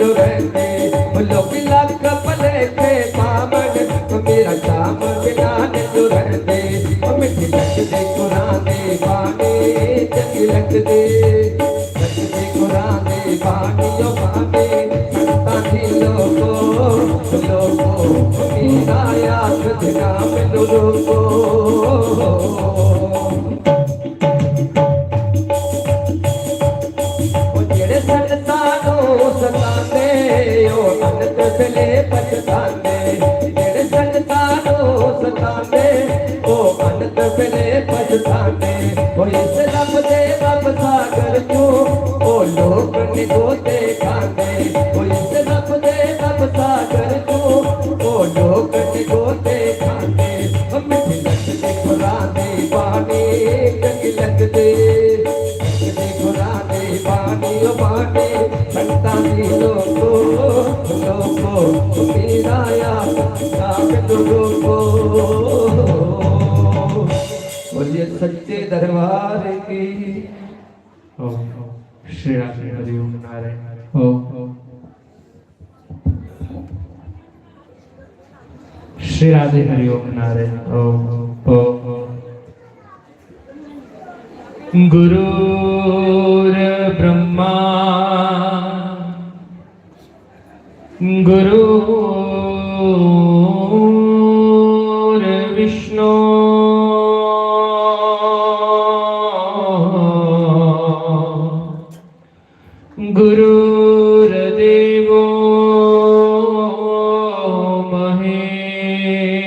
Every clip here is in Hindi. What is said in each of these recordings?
मैनू रहंदे लोग लख भलेखे पावन मेरा शाम बिना तू रहंदे मिठी लगदे कुरान दी बाणी चंगी लगदे कुरान दी बाणी ओ बाणी संतां दी लोगो मेरा याद दिना मैनू रोको सतांदे ओ अनंत वेले पछतांदे जेड़े संतानो सतांदे ओ अनंत वेले पछतांदे ओ इस रब दे रब सागर चो ओ लोग निगोते खांदे ओ इस रब दे रब सागर चो ओ लोग निगोते खांदे ओ मिठी लगदे कुरान दी बाणी चंगी लगदे कुरान दी बाणी ओ बाणी संतां दी लोगो मेरा याद रोको बोलिए सच्चे दरबार की श्री राधे हरिओम नारायण श्री राधे हरिओम नारायण गुरुर ब्रह्मा गुरुर विष्णु गुरुर्देवो महेश्वरा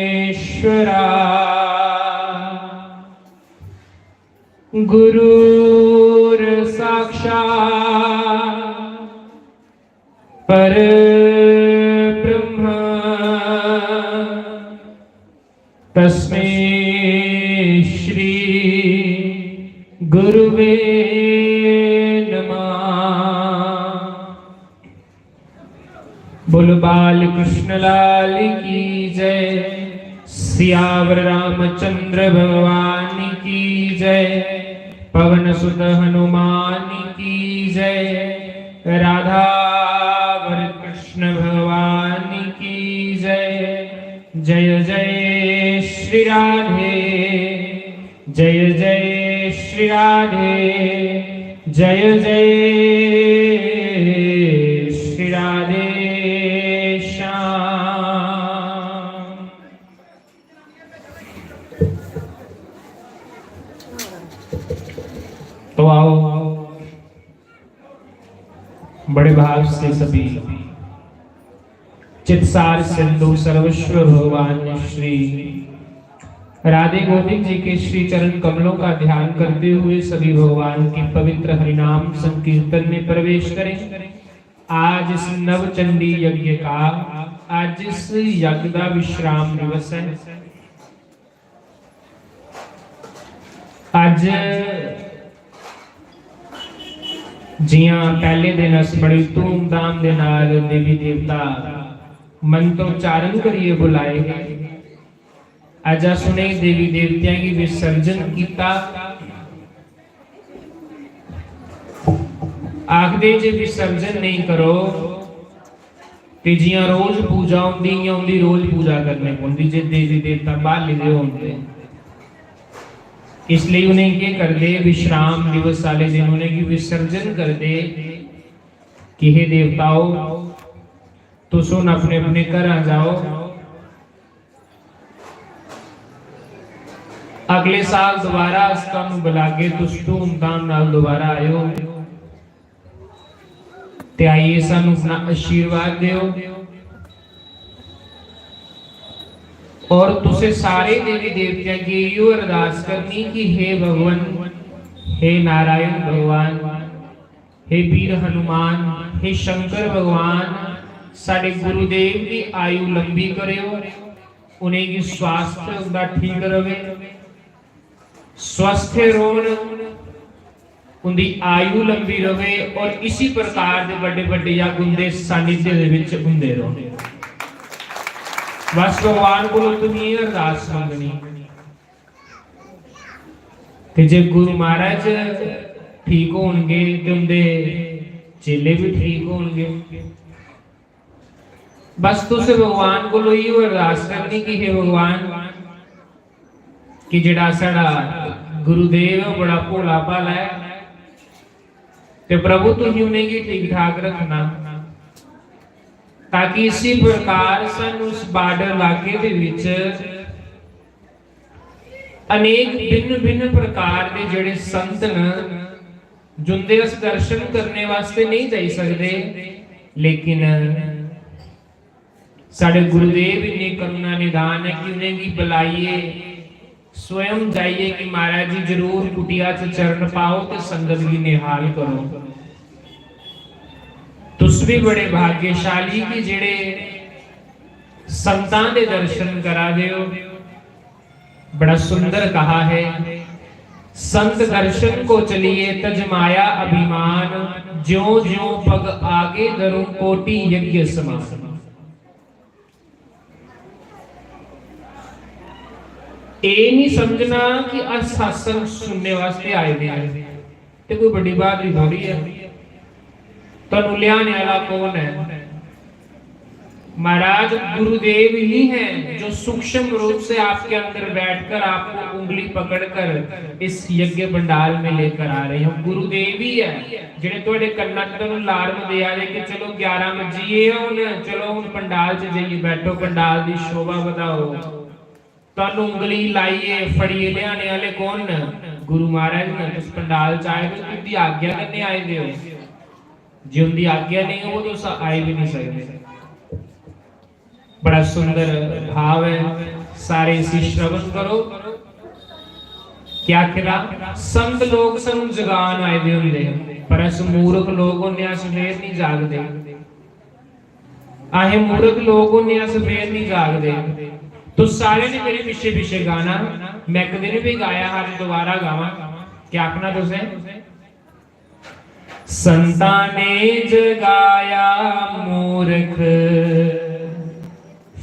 गुरुर साक्षात् परब्रह्म तस्मै श्री गुरुवे नमः। बोलो बाल कृष्ण लाल की जय, सियावर रामचंद्र भगवान की जय, पवन सुत हनुमान की जय, राधा कृष्ण भगवान की जय। जय जय श्री राधे, जय जय श्री राधे, जय जय श्री राधे श्याम। तो आओ बड़े भाव से सभी चित्सार सिंधु सर्वस्व भगवान श्री राधे गोविंद जी के श्री चरण कमलों का ध्यान करते हुए सभी भगवान की पवित्र हरिनाम संकीर्तन में प्रवेश करें। आज इस नवचंडी यज्ञ का, आज इस यज्ञ का विश्राम दिवस है। आज जियां पहले दिन अस बड़ी धूमधाम दे नाल देवी देवता मंत्रोच्चारण करिए बुलाए गए। अज सुने देवी देवतियां की विसर्जन किया। आखदे जे विसर्जन नहीं करो ते जियां रोज पूजा होंदी रोज पूजा करनी पौंदी जे देवी देवता बाहर दे होंदे। इसलिए उन्हें क्या कर दे, विश्राम दिवस वाले दिन उन्हें की विसर्जन कर दे कि हे देवताओं तुम अपने अपने घर आ जाओ। अगले साल दोबारा तुम बुलागे तुम धूमधाम नाल दोबारा आयो ते आइए सानू अपना आशीर्वाद दियो। और तुसे सारे देवी देवतियां की यो अरदास करनी कि हे भगवान, हे नारायण भगवान, हे वीर हनुमान, हे शंकर भगवान, साडे गुरुदेव की आयु लंबी करियो, उन्हें की स्वास्थ्य उनका ठीक रहे, स्वस्थ रोन, उनकी आयु लंबी रहे और इसी प्रकार के बड़े बड़े या गुंदे सानिध्य दे विच हुंदे रहो। बस भगवान को तुम्हें अरदास मंगनी कि जे गुरु महाराज ठीक होंगे तो उनके चेले भी ठीक होंगे। बस तुसे भगवान को ही अरदास करनी कि हे भगवान कि जिहड़ा साडा गुरुदेव बड़ा भोला भाला है ते प्रभु तू ही उन्हें ठीक ठाक रखना, ताकि इसी प्रकार सन उस बार्डर इलाके दे विच अनेक भिन्न भिन्न प्रकार के जिहड़े संत न जुंदे अस दर्शन करने वास्ते नहीं जा सकते, लेकिन साडे गुरुदेव इन्नी करुणा निदान है कि उन्हें भी बुलाइए, स्वयं जाइए कि महाराज जी जरूर कुटिया च चरण पाओ तो संगत भी निहाल करो। तुस भी बड़े भाग्यशाली कि जेड़े संतां दे दर्शन करा दे हो। बड़ा सुंदर कहा है, संत दर्शन को चलिए तजमाया अभिमान, ज्यों ज्यों पग आगे धरूं कोटि यज्ञ समान। ये नहीं समझना कि आज सत्संग सुनने वास्ते आए थे तो कोई बड़ी बात नहीं थोड़ी है। तुहानू लियाने वाला कौन है? महाराज गुरुदेव ही हैं जो सूक्ष्म रूप से आपके अंदर बैठकर आपको उंगली पकड़कर इस यज्ञ पंडाल में लेकर आ रहे हैं। गुरुदेव ही है जिन्हें थोड़े कन्ना तुहानू अलार्म दे आ कि चलो 11 बजे हुण, चलो हुण पंडाल च जाइए, बैठो, पंडाल की शोभा बढ़ाओ। तुहानू उंगली लाइए फड़िए लियाने वाले कौन? गुरु महाराज ने। तुस पंडाल च आए हो, उनकी आज्ञा करने आए हो। जो उनकी आज्ञा नहीं हो वो तो आए भी नहीं सकते। बड़ा सुंदर भाव है, सारे इसी श्रवण करो। क्या करा संत लोग सानू जगान आए दे हुंदे, पर अस मूर्ख लोग होने अस फिर नहीं जागदे। आहे मूर्ख लोग होने अस फिर नहीं जागदे। तो सारे ने मेरे पीछे पीछे गाना, मैं एक दिन भी गाया, आज दोबारा गावा। क्या आखना तुसे? संता ने जगाया मूर्ख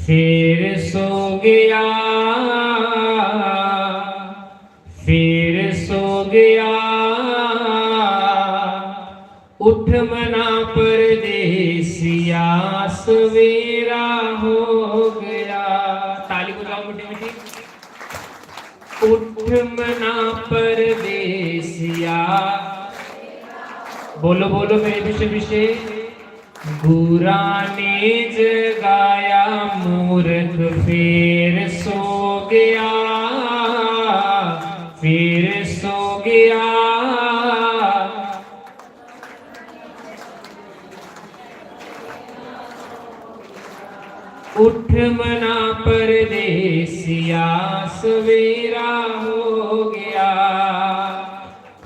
फिर सो गया, फिर सो गया, उठ मना परदेसिया सवेरा हो गया। ताली बजाओ मिठी मिठी। उठ मना परदेसिया, बोलो बोलो मेरे पीछे पीछे। गुरा ने जगाया मूर्ख फिर सो गया, फिर सो गया, उठ मना परदेसिया सवेरा हो गया,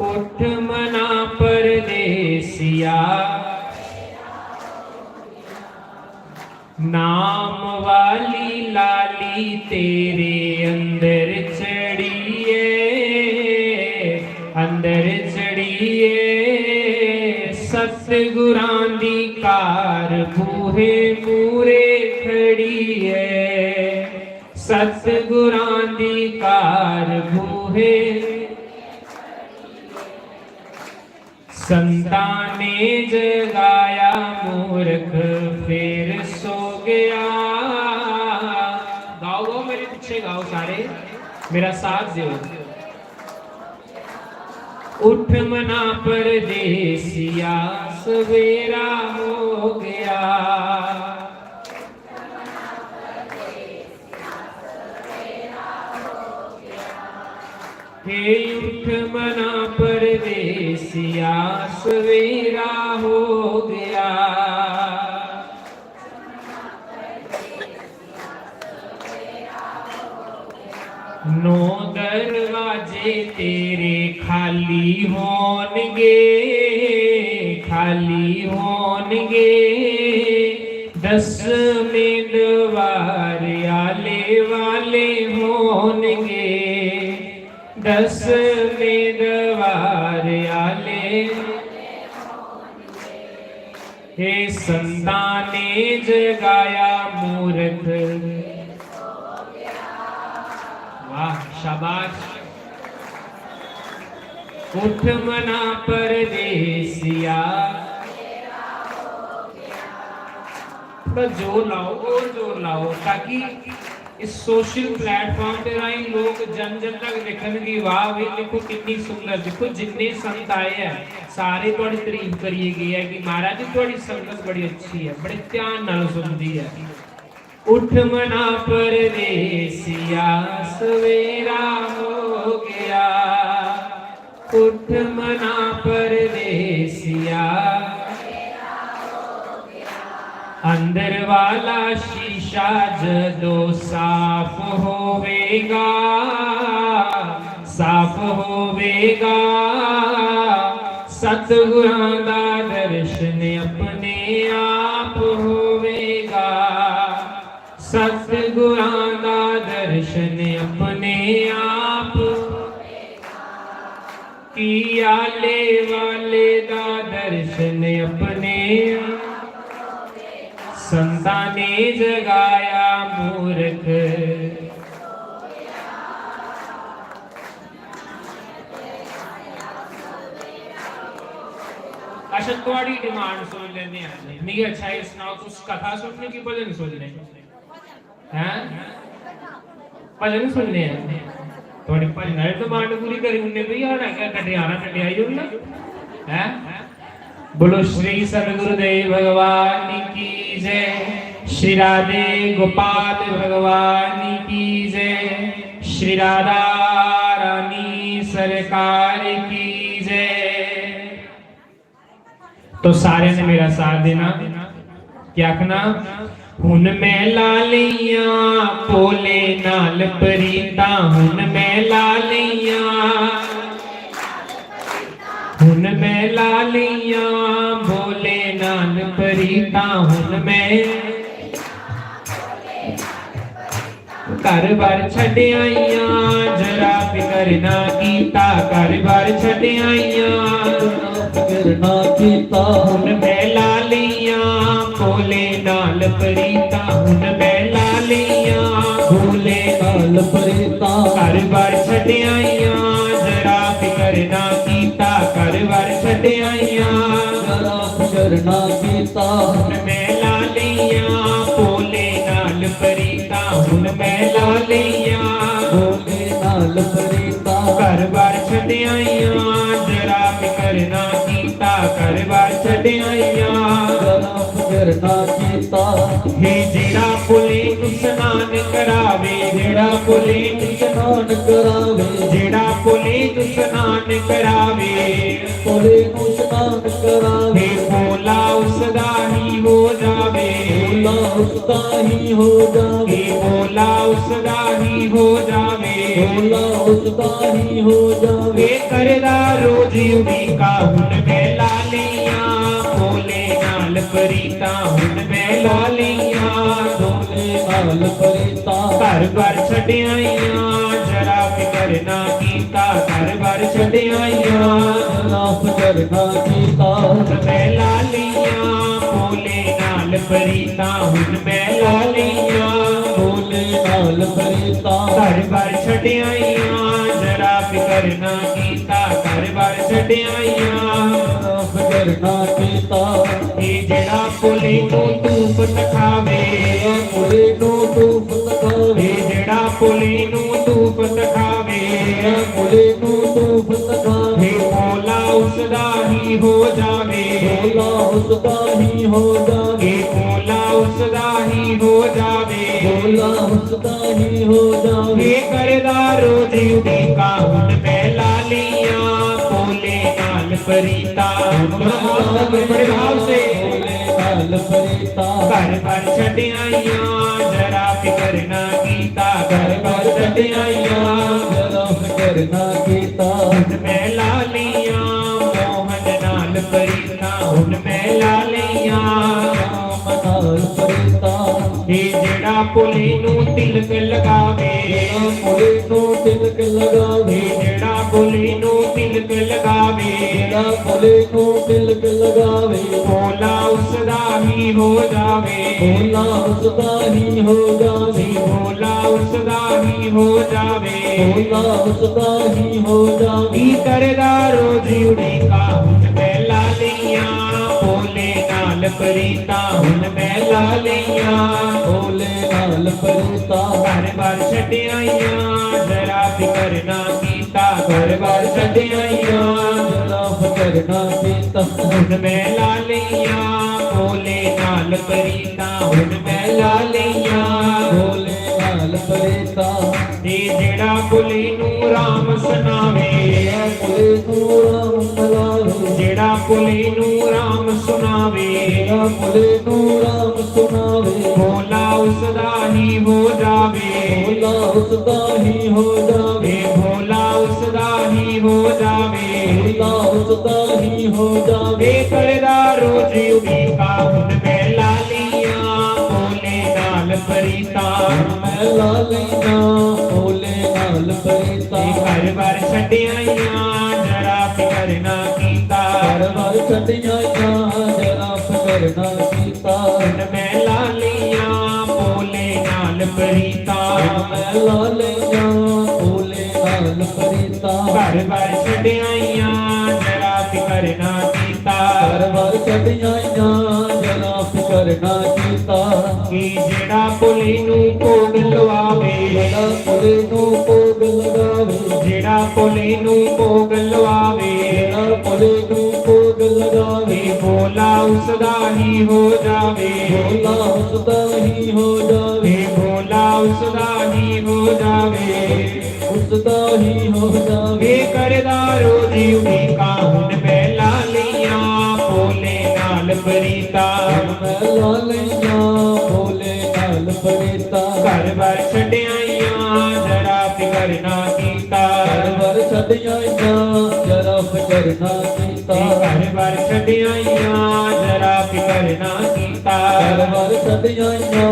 उठ मना परदेसिया। नाम वाली लाली तेरे अंदर चढ़िए, अंदर चढ़िए, सतगुरां दी कार बूहे मूरे खड़ी है, सतगुरां दी कार बूहे। संता ने जगाया मूर्ख फिर सो गया। गाओ गाओ मेरे पीछे गाओ, सारे मेरा साथ दो। उठ मना परदेसिया सवेरा हो गया, हे उठ मना परदेसिया सवेरा हो गया। नौ दरवाजे तेरे खाली होंगे, खाली होंगे, 10वें द्वार आले वाले होंगे, 10वें द्वार आले। हे संता ने जगाया मूर्ख, वाह शाबाश। उठ मना परदेसिया थोड़ा जोर लाओ और जोर लाओ ताकि इस सोशल प्लेटफॉर्म ते राही लोग जन जन तक देखणगे वाह वे देखो कितनी सुंदर देखो जितने संत आए हैं सारे थोड़ी तारीफ करिए गई है कि महाराज जी थोड़ी संगत बड़ी अच्छी है बड़े ध्यान नाल सुनदी है। उठ मना परदेसिया सवेरा हो गया उठ मना परदेसिया अंदर वाला शीशा जदो साफ होवेगा सतगुरां दा दर्शन अपने आप होवेगा सतगुरां दा दर्शन अपने आप की आले वाले दा दर्शन अपने संता ने जगाया मूर्ख अच्छा थोड़ी डिमांड सुन लेने आने नहीं अच्छा ये सुनाओ कुछ कथा सुनने की भजन सुनने हैं भजन सुनने हैं थोड़ी भजन वाली डिमांड पूरी करी उन्हें भी यार क्या कटियाना कटियाई होना हैं बोलो श्री सद्गुरुदेव भगवान की जय श्री राधे गोपाल भगवान की जय श्री राधा रानी सरकार की जय। तो सारे ने मेरा साथ देना क्या कहना हुन मैं लालिया भोले नाल प्रीता हुन मैं लालिया हुन मैं लालिया भोले नाल प्रीता हुन मैं घर बार छड़ आईया जरा फिकर ना कीता घर बार छड़ आईया करना कीता हुन मैं लालिया भोले नाल प्रीता हुन मैं लालिया भोले नाल प्रीता घर बार छड़ आईया जरा फिकर ना कीता घर बार छड़ आईया जरा करना कीता हुन मैं लालिया भोले नाल प्रीता हुन मैं लालिया भोले नाल प्रीता घर बार छड़ आईया जरा फिकर ना कीता घर बार छड़ आईया जरा करना कीता हे जेड़ा पुले नु स्नान करावे जेड़ा पुले नु स्नान करावे जेड़ा पुले नु स्नान करावे भोले नु स्नान करावे हे भोला उसदा ही हो जावे भोला उसका ही हो जावे हे भोला उसदा ही हो जावे भोला उसका ही हो जावे वे करदा रोज उड़ीका हुन मैं लालिया भोले नाल प्रीता हुन मैं लालिया भोले नाल प्रीता घर बार छड़ आईया जरा फिकर ना कीता घर बार छड़ आईया जरा करना कीता हुन मैं लालिया भोले नाल प्रीता हुन मैं लालिया भोले नाल प्रीता घर बार छड़ आईया जरा फिकर ना कीता घर बार छड़ आईया करना कीता ये जेड़ा पुले नु धूप तखावे भोले नु धूप तखावे ये जेड़ा पुले नु धूप तखावे भोले नु धूप तखावे हे भोला उसदा ही हो जावे भोला उसका ही हो जावे हे भोला उसदा ही हो जावे भोला उसका ही हो जावे हे करदा रोज उड़ीका हुन मैं लालिया भोले नाल प्रीता बड़े भाव से भोले नाल प्रीता घर बार छड़ आईया जरा फिकर ना कीता घर बार छड़ आईया जरा करना कीता हुन मैं लालिया मोहन नाल प्रीता हुन मैं लालिया नाल प्रीता हे जेड़ा पुले नु तिलक लगावे भोले नु तिलक लगावे जेड़ा पुले नु तिलक लगावे भोले नु तिलक लगावे भोला उसदा ही हो जावे भोला उसका ही हो जावे भोला उसदा ही हो जावे भोला उसका ही हो जावे करदा रोज उड़ीका हुन मैं लालिया भोले नाल ਨਾਲ ਪ੍ਰੀਤਾ ਹੁਣ ਮੈਂ ਲਾ ਲਈਆਂ ਭੋਲੇ ਨਾਲ ਪ੍ਰੀਤਾ ਘਰ ਬਾਰ ਛੱਡਿਆਈਆਂ ਜਰਾ ਫਿਕਰ ਨਾ ਕੀਤਾ ਘਰ ਬਾਰ ਛੱਡਿਆਈਆਂ ਜਰਾ ਫਿਕਰ ਨਾ ਕੀਤਾ ਹੁਣ ਮੈਂ ਲਾ ਲਈਆਂ ਭੋਲੇ ਨਾਲ ਪ੍ਰੀਤਾ ਹੁਣ ਮੈਂ ਲਾ ਲਈਆਂ ਭੋਲੇ ਨਾਲ ਪ੍ਰੀਤਾ ਤੇ ਜਿਹੜਾ ਭੋਲੇ ਨੂੰ ਰਾਮ ਸੁਣਾਵੇ ਭੋਲੇ ਨੂੰ ਰਾਮ ਸੁਣਾਵੇ ਜਿਹੜਾ ਭੋਲੇ ਨੂੰ ਰਾਮ ਸੁਣਾਵੇ ਭੋਲੇ ਨੂੰ ਰਾਮ ਸੁਣਾਵੇ ਭੋਲਾ ਉਸਦਾ ਹੀ ਹੋ ਜਾਵੇ ਭੋਲਾ ਉਸਦਾ ਹੀ ਹੋ ਜਾਵੇ ਭੋਲਾ ਉਸਦਾ ਹੀ ਹੋ ਜਾਵੇ ਭੋਲਾ ਉਸਦਾ ਹੀ ਹੋ ਜਾਵੇ ਕਰਦਾ ਰੋਜ਼ ਉਡੀਕਾ ਹੁਣ ਮੈਂ ਲਾ ਲਈਆਂ ਭੋਲੇ ਨਾਲ ਪ੍ਰੀਤਾ ਮੈਂ ਲਾ ਲਈਆਂ ਭੋਲੇ ਨਾਲ ਪ੍ਰੀਤਾ ਘਰ ਬਾਰ ਛੱਡਿਆਈਆਂ ਜਰਾ ਫਿਕਰ ਨਾ ਕੀਤਾ ਘਰ ਬਾਰ ਛੱਡਿਆਈਆਂ ਜਰਾ ਫਿਕਰ ਨਾ ਕੀਤਾ ਹੁਣ ਮੈਂ ਲਾ ਲਈਆਂ ਭੋਲੇ ਨਾਲ ਪ੍ਰੀਤਾ ਮੈਂ ਲਾ ਲਈਆਂ ਭੋਲੇ ਨਾਲ ਪ੍ਰੀਤਾ ਘਰ ਬਾਰ ਛੱਡਿਆਈਆਂ ਜਰਾ ਫਿਕਰ ਨਾ ਕੀਤਾ ਘਰ ਬਾਰ ਛੱਡਿਆਈਆਂ ਜਰਾ ਫਿਕਰ ਨਾ ਕੀਤਾ ਕਿ ਜਿਹੜਾ ਭੋਲੇ ਨੂੰ ਭੋਗ ਲਵਾਵੇ ਜਿਹੜਾ ਭੋਲੇ ਨੂੰ ਭੋਗ ਲਗਾਵੇ ਜਿਹੜਾ ਭੋਲੇ ਨੂੰ ਭੋਗ ਲਵਾਵੇ ਜਿਹੜਾ ਭੋਲੇ ਨੂੰ ਭੋਗ ਲਗਾਵੇ ਭੋਲਾ ਉਸਦਾ ਹੀ ਹੋ ਜਾਵੇ ਭੋਲਾ ਉਸਦਾ ਹੀ ਹੋ ਜਾਵੇ ਭੋਲਾ ਉਸਦਾ ਹੀ ਹੋ ਜਾਵੇ ਉਸਦਾ ਹੀ ਹੋ ਜਾਵੇ ਕਰਦਾ ਰੋਜੀ ਉਡੀਕਾ ਹੁਣ ਮੈਂ ਲਾ ਲਈਆਂ ਭੋਲੇ ਨਾਲ ਪ੍ਰੀਤਾ ਮੈਂ ਲਾ ਲਈਆਂ ਭੋਲੇ ਨਾਲ ਪ੍ਰੀਤਾ ਘਰ ਬਾਰ ਛੱਡਿਆਈਆਂ ਜਰਾ ਫਿਕਰ ਨਾ ਕੀਤਾ ਘਰ ਬਾਰ ਛੱਡਿਆਈਆਂ ਜਰਾ ਫਿਕਰ ਨਾ ਕੀਤਾ ਘਰ ਬਾਰ ਛੱਡਿਆਈਆਂ ਜਰਾ ਫਿਕਰ ਨਾ ਕੀਤਾ ਘਰ ਬਾਰ ਛੱਡਿਆਈਆਂ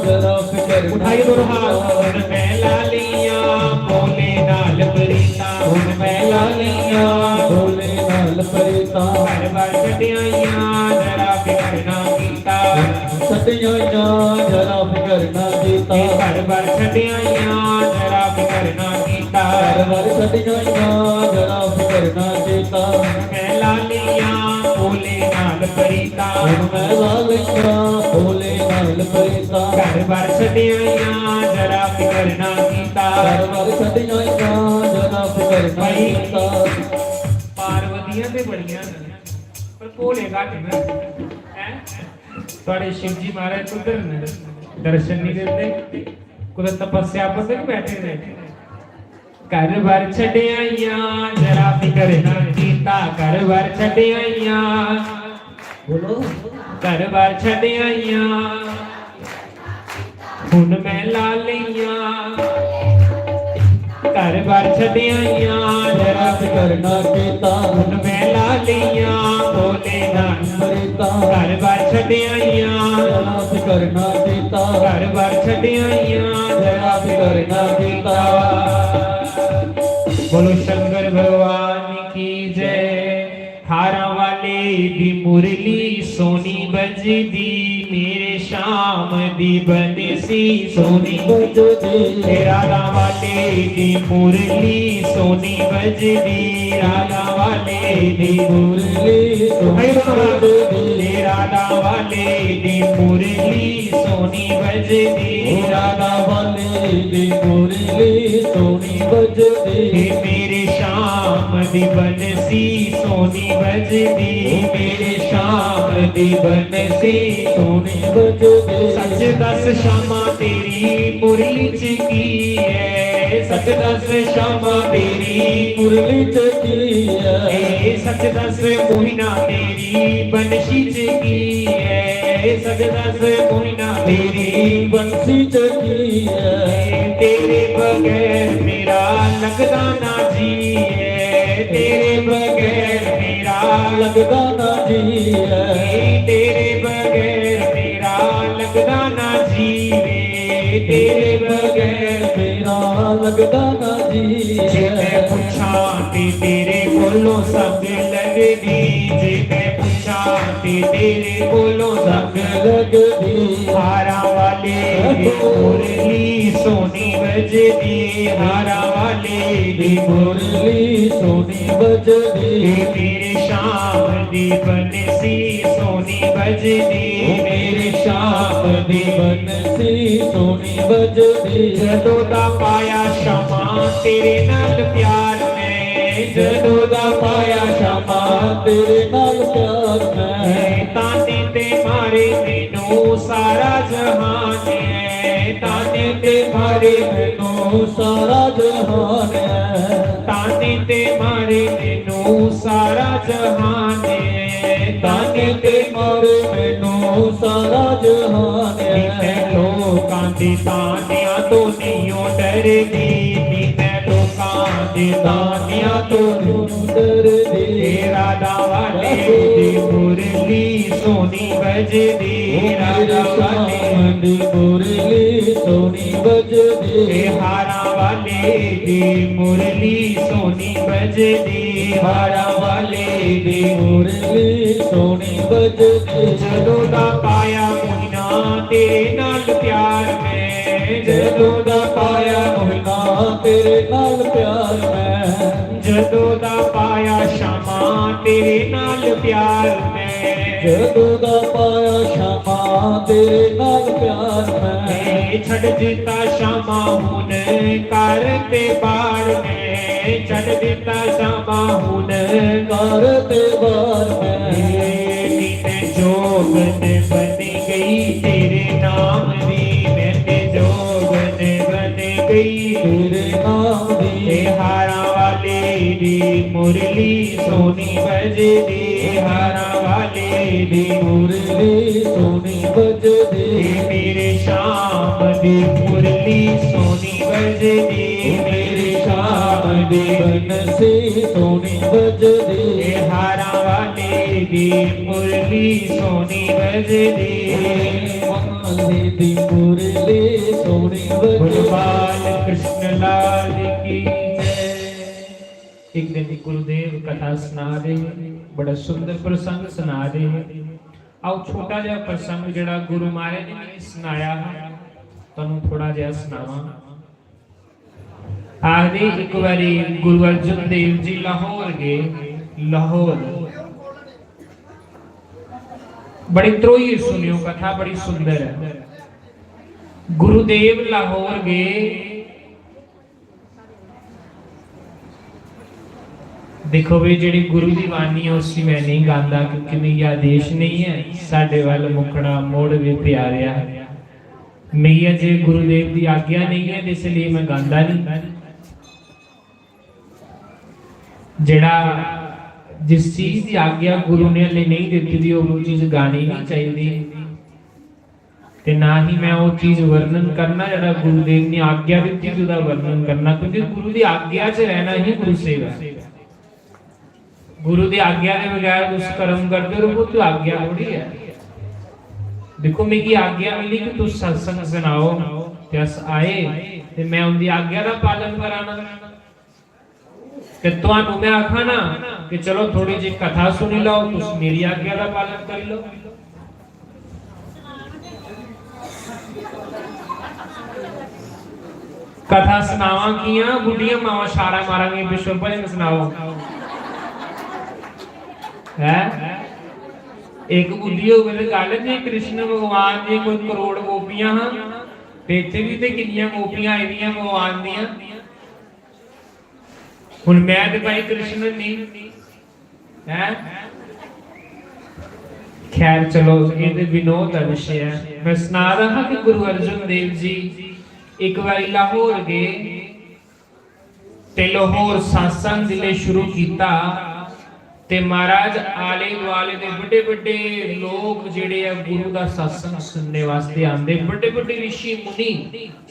ਜਰਾ ਫਿਕਰ ਉਠਾਈ ਦੁਰਹਾਨ ਮੈਂ ਲਾ ਲਈਆਂ ਭੋਲੇ ਨਾਲ ਪ੍ਰੀਤਾ ਹੁਣ ਮੈਂ ਲਾ ਲਈਆਂ ਭੋਲੇ ਨਾਲ ਪ੍ਰੀਤਾ ਘਰ ਬਾਰ ਛੱਡਿਆਈਆਂ ਜਰਾ ਫਿਕਰ ਨਾ ਕੀਤਾ ਛੱਡਿਆਈਆਂ ਜਰਾ ਫਿਕਰ ਨਾ ਕੀਤਾ ਘਰ ਬਾਰ ਛੱਡਿਆਈਆਂ ਜਰਾ ਫਿਕਰ ਨਾ ਕੀਤਾ ਘਰ ਬਾਰ ਛੱਡਿਆਈਆਂ ਜਰਾ ਫਿਕਰ ਨਾ ਕੀਤਾ ਮੈਂ ਲਾ ਲਈਆਂ ਭੋਲੇ ਨਾਲ ਪ੍ਰੀਤਾ ਹੁਣ ਮੈਂ ਲਾ ਲਈਆਂ ਭੋਲੇ ਨਾਲ ਪ੍ਰੀਤਾ ਘਰ ਬਾਰ ਛੱਡਿਆਈਆਂ ਜਰਾ ਫਿਕਰ ਨਾ ਕੀਤਾ ਘਰ ਬਾਰ ਛੱਡਿਆਈਆਂ ਜਰਾ ਫਿਕਰ ਨਾ ਕੀਤਾ ਪਾਰਵਤੀਆਂ ਤੇ ਬੜੀਆਂ ਨੇ ਪਰ ਭੋਲੇ ਘੱਟ ਨੇ ਹੈ ਤੁਹਾਡੇ ਸ਼ਿਵ ਜੀ ਮਹਾਰਾਜ ਉਧਰ ਨੇ ਦਰਸ਼ਨ ਨਹੀਂ ਦਿੰਦੇ ਕੁਝ ਤਪੱਸਿਆ ਪਰ ਨਹੀਂ ਬੈਠੇ ਨੇ ਘਰ ਬਾਰ ਛੱਡਿਆਈਆਂ ਜਰਾ ਫਿਕਰ ਨਾ ਕੀਤਾ ਘਰ ਬਾਰ ਛੱਡਿਆਈਆਂ ਬੋਲੋ ਘਰ ਬਾਰ ਛੱਡਿਆਈਆਂ ਹੁਣ ਮੈਂ ਲਾ ਲਈਆਂ ਘਰ ਬਾਰ ਛੱਡਿਆਈਆਂ ਜਰਾ ਫਿਕਰ ਨਾ ਕੀਤਾ ਹੁਣ ਮੈਂ ਲਾ ਲਈਆਂ ਭੋਲੇ ਨਾਲ ਪ੍ਰੀਤਾ ਘਰ ਬਾਰ ਛੱਡਿਆਈਆਂ ਜਰਾ ਫਿਕਰ ਨਾ ਕੀਤਾ ਘਰ ਬਾਰ ਛੱਡਿਆਈਆਂ ਜਰਾ ਫਿਕਰ ਨਾ ਕੀਤਾ बोलो शंकर भगवान की जय हारा वाले दी मुरली सोनी बजदी मेरे शाम दी बनसी सोनी बजदी राधा वाले दी मुरली सोनी बजदी राधा वाले दी मुरली सोनी बजदी राधा वाले दी मुरली सोनी बजदी राधा वाले दी मुरली सोनी बजदी मेरे शाम दी बनसी सोनी बजदी मेरे शाम दी बनसी सोनी बजदी सच दस शामा तेरी मुरली च की है सच दस शामा तेरी मुरली च की है सच दस मोहिना तेरी बनसी च की है सच दस मोहिना तेरी बंसी च की है तेरे बगैर मेरा लगदा ना जी है तेरे बगैर मेरा लगदा ना जी है तेरे बगैर मेरा लगदा ना जी वे तेरे बगैर मेरा लगदा ना जी जे मैं पूछा ते तेरे कोलों सब लगदी जे मैं पूछा शांति तेरे कोलों संग लगदी हारा वाले दी मुरली सोनी बजदी हारा वाले दी मुरली सोनी बजदी मेरे शाम दी बनसी सोनी बजदी मेरी शाम दी बनसी सोनी बजदी जदों दा पाया क्षमा तेरे नाल प्यार मैं जदों दा पाया क्षमा तेरे नाल प्यार मैं ताने ते मारे मैनू सारा जहान है ताने ते मारे मैनू सारा जहान है ताने ते मारे मैनू सारा जहान है ताने ते मारे मैनू सारा जहान है मैं लोकां दी तानियां तो नहीं डरदी मैं लोकां दी तानियां तो डरदी राधा वाले दी मुरली सोनी बजदी राधा वाले दी मुरली सोनी बजदी हारा वाले दी मुरली सोनी बजदी हारा वाले दी मुरली सोनी बजदी जदों दा पाया मोहिना तेरे नाल प्यार मैं जदों दा पाया मोहिना तेरे नाल प्यार मैं जदों दा पाया क्षमा तेरे नाल प्यार मैं जदों दा पाया क्षमा तेरे नाल प्यार मैं छड़ दिता क्षमा हुन कर ते बार मैं छड़ दिता क्षमा हुन कर ते बार मैं मैं जोगन बन गई तेरे नाम दी मैं ते जोगन बन गई तेरे नाम दी हारा वाले दी मुरली सोनी बजदी हारा वाले दी मुरली सोनी बजदी मेरे शाम दी मुरली सोनी बजदी मेरी शाम दी बनसी सोनी बजदी हारा वाले दी मुरली सोनी बजदी माली दी मुरली सोनी बजदी बाल कृष्ण लाल की जय। एक दिन गुरुदेव कथा सुना रहे बड़ा सुंदर प्रसंग सुना रहे आओ छोटा जिहा प्रसंग जिहड़ा गुरु महाराज ने मैंने सुनाया तुहानूं थोड़ा जिहा सुनावां। आखदे एक बारी गुरु अर्जन देव जी लाहौर गए लाहौर बड़ी त्रोई सुनियो कथा बड़ी सुंदर है। गुरुदेव लाहौर गए देखो भी जी गुरु की बानी है उसकी मैं नहीं गाता क्योंकि मेरी आदेश नहीं है साडे वाल मुखड़ा मोड़ भी प्यारिया मैया जे गुरुदेव की आज्ञा नहीं है इसलिए मैं गाता नहीं। जड़ा जिस चीज की आज्ञा गुरु ने हले नहीं दी थी वो चीज गानी नहीं चाहिए ते ना ही मैं वो चीज वर्णन करना जड़ा गुरुदेव ने आज्ञा दी थी उसका वर्णन करना क्योंकि गुरु की आज्ञा च रहना ही गुरु सेवा। गुरु की आज्ञा के बगैर तुम कर्म करते हो तो आज्ञा थोड़ी है। देखो मेरी आज्ञा मिली कि तू सत्संग सुनाओ ते अस आए ते मैं उनकी आज्ञा का पालन कराना ते तुहानू मैं आखा ना कि चलो थोड़ी जी कथा सुनी लो तुम मेरी आज्ञा का पालन कर लो। कथा सुनावा किया बुढ़िया मावा शारा मारांगे विश्व भजन सुनाओ है एक बुद्धि हो गई गल जे कृष्ण भगवान जी कोई करोड़ गोपियां हां ते इत्थे भी ते किन्नियां गोपियां आईदियां भगवान दियां हुण मैं ते भाई कृष्ण नहीं है। खैर चलो ये ते विनोद का विषय है। मैं सुना रहा कि गुरु अर्जन देव जी एक बार लाहौर गए ते लाहौर सत्संग जिले शुरू किया ते महाराज आले दुआले दे बड़े बड़े लोग जेड़े आ गुरु दा सत्संग सुनने वास्ते आंदे बड़े बड़े ऋषि मुनि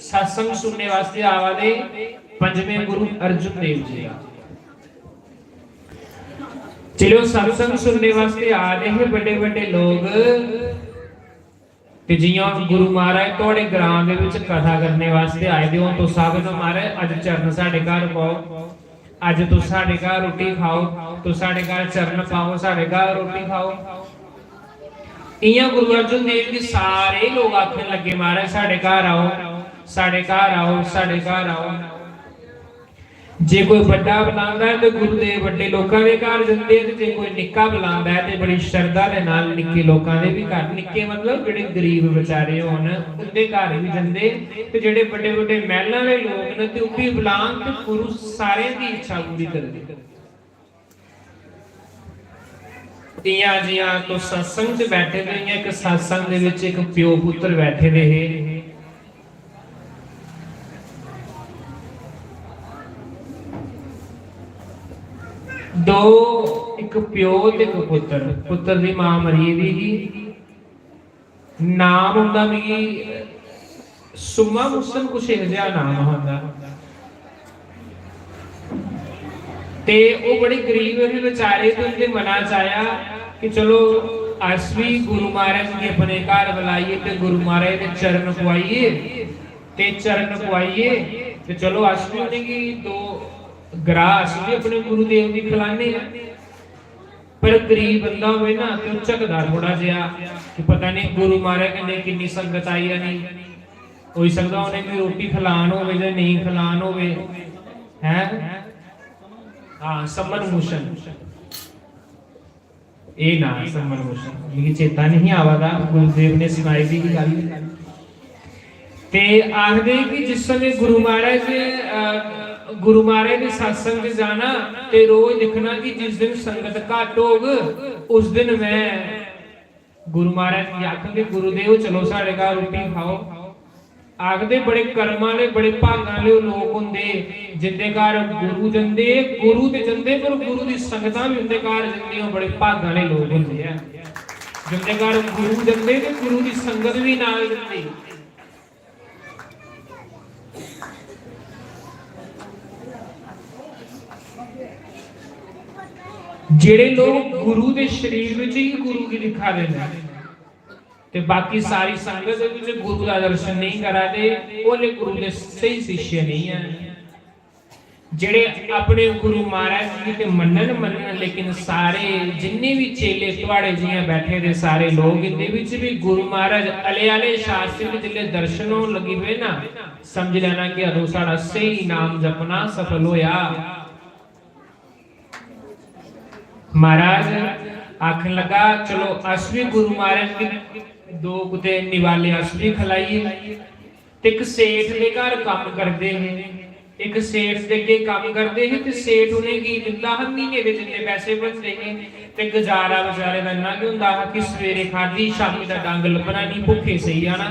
सत्संग सुनने वास्ते आवादे पंजवें गुरु अर्जुन देव जी चलो सत्संग सुनने वास्ते आ रहे हैं बड़े बड़े लोग ते जियां गुरु महाराज थोड़े ग्रां दे विच कथा करने वास्ते आए दे हो तो साबित महाराज अज चरण साडे घर पाओ अज तू साडे घर रोटी खाओ तू साडे घर चरण पाओ साडे घर रोटी खाओ इयां गुरु अर्जन देव जी सारे लोग आखन लगे महाराज साढ़े घर आओ, साढ़े घर आओ, साढ़े घर आओ। जे कोई बड़ा बुलांदा है तो गुरुदेव बड़े लोगों के घर जाते हैं, जे कोई निक्का बुलांदा है तो बड़ी श्रद्धा के नाल निक्के लोगों के भी घर, निक्के मतलब जेडे गरीब बेचारे होन उनके घर भी जाते, ते जेडे बड़े बड़े महलों के लोग ने ते भी बुलान ते गुरु सारे की इच्छा पूरी करदे। तियां जियां तो सत्संग च बैठे थे, एक सत्संग दे विच एक प्यो पुत्र बैठे दे है, दो एक प्यो ते एक पुत्र, पुत्र दी मां मरी दी ही, नाम उनदा भी सुमा मुसन कुछ इहो जिहा नाम हुंदा, ते वो बड़े गरीब भी बेचारे, तो उनके मना च आया कि चलो अस भी गुरु महाराज जी अपने घर बुलाइए ते गुरु महाराज दे चरण पवाइए, ते चरण पवाइए ते चलो अस भी उन्हेंगी दो ग्रास भी अपने गुरुदेव की खिलाने। पर गरीब बंदा होवे ना तो झकदा थोड़ा जिहा कि पता नहीं गुरु महाराज कन्नै किन्नी संगत आई है, नहीं हो सकदा उन्हें भी रोटी खिलान होवे जां नहीं खिलान होवे है। हाँ समन भूषण ये ना समन भूषण मिगी चेता नहीं आवादा, गुरुदेव ने सुनाई दी गल ते आखदे कि जिस समय गुरु महाराज के सत्संग जाना ते रोज लिखना कि जिस दिन संगत घट होग उस दिन मैं गुरु महाराज की आखंगे गुरुदेव चलो साढ़े घर रोटी खाओ। आखदे बड़े कर्म वाले बड़े भागां वाले लोग होंदे जिंदे घर गुरु जंदे, गुरु ते जंदे पर गुरु दी संगतां भी उनके घर जंदियां, बड़े भागां वाले लोग होंदे आ जिंदे घर गुरु जंदे ते गुरु दी संगत भी नाल जंदी। जेड़े लोग गुरु दे शरीर विच ही गुरु की लिखा देंदे ते बाकी सारी संगत दे विच गुरु दा दर्शन नहीं करादे, ओले गुरु दे सही शिष्य नहीं है। जेड़े अपने गुरु महाराज जी ते मनन लेकिन सारे जिन्ने भी चेले तुहाड़े जियां बैठे दे सारे लोग इनदे विच भी गुरु महाराज अले शास्त्र दे जिले दर्शन होण लगी पे ना समझ लेना कि अदों साडा सही नाम जपना सफल होया। महाराज आखन लगा चलो अस भी गुरु महाराज के दो कुते निवाले अस भी खिलाइए। एक सेठ के घर काम करते हैं, एक सेठ के अगे काम करते हैं, सेठ उन्हें की दिंदा है महीने के जिन्ने पैसे बनते हैं ते गुजारा बेचारे का इन्ना कि हुंदा कि सवेरे खाधी शामी का डंग लभना नहीं, भुखे सही आना।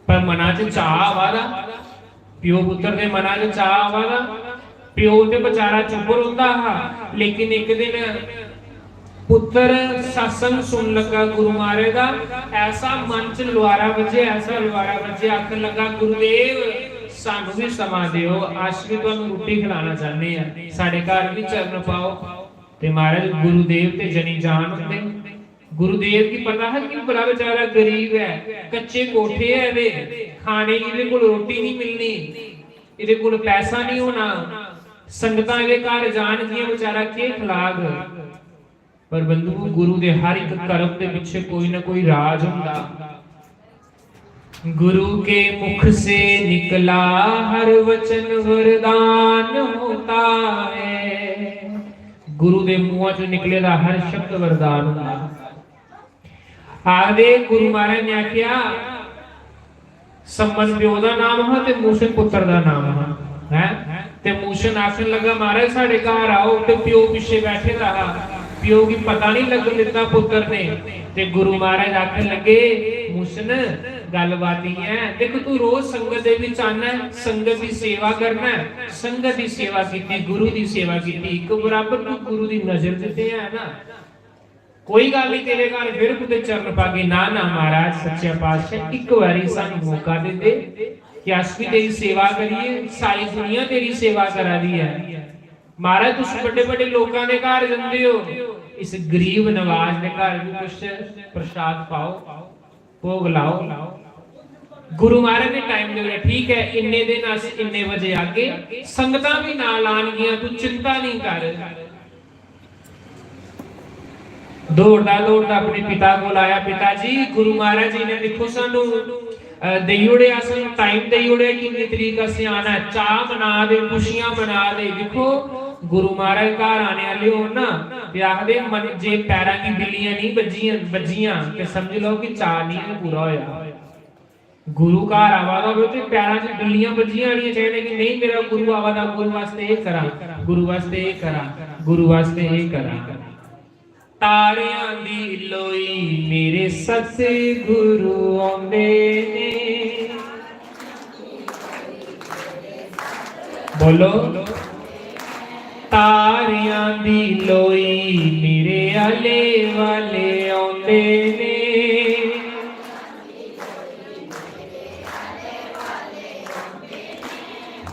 पर मना च चाह आवादा, प्यो पुत्र के मना च चाह आवादा, प्यो ते बेचारा चुप रोंदा हा। लेकिन एक दिन पुत्र सत्संग सुन लगा गुरु महाराज दा, ऐसा मन च लुआरा बजे, ऐसा लुआरा बजे, आखन लगा गुरुदेव सानू भी समा दिओ, अस भी तुहानू रोटी खिलाना चाहते हैं, साडे घर भी चरण पाओ। ते महाराज गुरुदेव ते जनी जान होंदे, गुरुदेव की पता है कि बड़ा बेचारा गरीब है, कच्चे कोठे है, दे खाने की इहदे कोल रोटी नहीं मिलनी, इहदे कोल पैसा नहीं होना, संगतां दे घर जान गियां बेचारा के खलाग। पर बंधु गुरु दे हर एक कर्म दे पीछे कोई ना कोई राज हुंदा। गुरु के मुख से निकला हर वचन वरदान होता है, गुरु दे मुंह चों निकले दा हर शब्द वरदान हुंदा। आदे गुरु महाराज ने आख्या सम्मन प्यो दा नाम है ते मूसन पुत्र दा नाम है। ते मूसन आखन लगा महाराज साडे घर आओ, ते प्यो पिछे बैठे रहा, प्यो की पता नहीं लगन दिता पुत्र ने। ते गुरु महाराज आखन लगे मूसन गलबात है, देख तू रोज संगत दे विच आना है, संगत की सेवा करना है, संगत की सेवा की, गुरु की सेवा की, एक बराबर तू गुरु की नजर दिते है ना। कोई गल नहीं तेरे घर फिर कुते चरण पागे, ना ना महाराज सच्चे पातशाह एक बारी सानू मौका दे दे कि अस भी तेरी सेवा करिए, सारी दुनिया तेरी सेवा करा दी है। महाराज तुम बड़े बड़े लोगों के घर जाते हो, इस गरीब नवाज के घर भी कुछ प्रसाद पाओ, भोग लाओ। गुरु महाराज ने टाइम दे ठीक है, इन्ने दिन अस इन्ने बजे आगे, संगतां भी नाल आणगियां, तू चिंता नहीं कर। ਦੌੜਦਾ ਦੌੜਦਾ ਆਪਣੇ ਪਿਤਾ ਕੋਲ ਆਇਆ। ਪਿਤਾ ਜੀ, ਗੁਰੂ ਮਹਾਰਾਜ ਜੀ ਨੇ ਦੇਖੋ ਸਾਨੂੰ ਦੇਈ ਉੜਿਆ, ਸਾਨੂੰ ਟਾਈਮ ਦੇਈ ਉੜਿਆ, ਕਿੰਨੀ ਤਰੀਕ ਅਸੀਂ ਆਣਾ, ਚਾਹ ਮਨਾ ਦੇ, ਖੁਸ਼ੀਆਂ ਮਨਾ ਦੇ। ਦੇਖੋ ਗੁਰੂ ਮਹਾਰਾਜ ਘਰ ਆਣੇ ਵਾਲੇ ਹੋਣ ਨਾ ਤੇ ਆਖਦੇ ਜੇ ਪੈਰਾਂ ਦੀ ਬਿੱਲੀਆਂ ਨਹੀਂ ਵੱਜੀਆਂ ਤੇ ਸਮਝ ਲਓ ਕਿ ਚਾਹ ਨਹੀਂ ਪੂਰਾ ਹੋਇਆ। ਗੁਰੂ ਘਰ ਆਵਾਦਾ ਹੋਵੇ ਤੇ ਪੈਰਾਂ 'ਚ ਬਿੱਲੀਆਂ ਵੱਜੀਆਂ ਆਣੀਆਂ ਚਾਹੀਦੀਆਂ ਕਿ ਨਹੀਂ ਮੇਰਾ ਗੁਰੂ ਆਵਾਦਾ, ਗੁਰੂ ਵਾਸਤੇ ਇਹ ਕਰਾਂ, ਗੁਰੂ ਵਾਸਤੇ ਇਹ ਕਰਾਂ, ਗੁਰੂ ਵਾਸਤੇ ਇਹ ਕਰਾਂ। ਤਾਰਿਆਂ ਦੀ ਲੋਈ ਮੇਰੇ ਸਤਿਗੁਰੂ ਆਉਂਦੇ ਨੇ। ਬੋਲੋ, ਤਾਰਿਆਂ ਦੀ ਲੋਈ ਮੇਰੇ ਆਲੇ ਵਾਲੇ ਆਉਂਦੇ ਨੇ।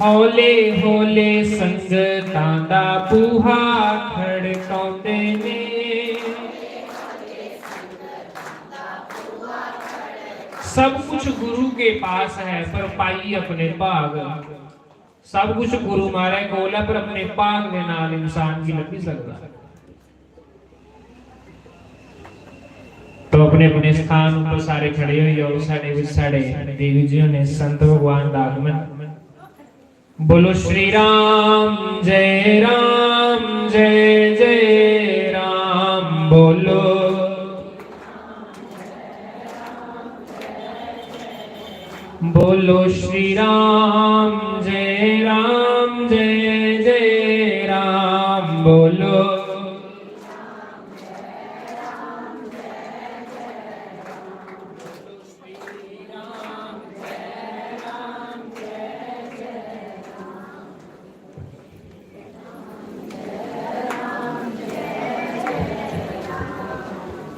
ਹੌਲੇ ਹੌਲੇ ਸੰਗਤਾਂ ਦਾ ਬੂਹਾ ਖੜਕਾਉਂਦੇ ਨੇ। सब कुछ गुरु के पास है पर पाई अपने भाग। सब कुछ गुरु महाराज कोल है पर अपने भाग के नाल इंसान की लग नहीं सकता। तो अपने अपने स्थान पर सारे खड़े हो जाओ। साढ़े देवी जी ने संत भगवान का आगमन। बोलो श्री राम जय जय राम। बोलो बोलो श्री राम जय जय राम। बोलो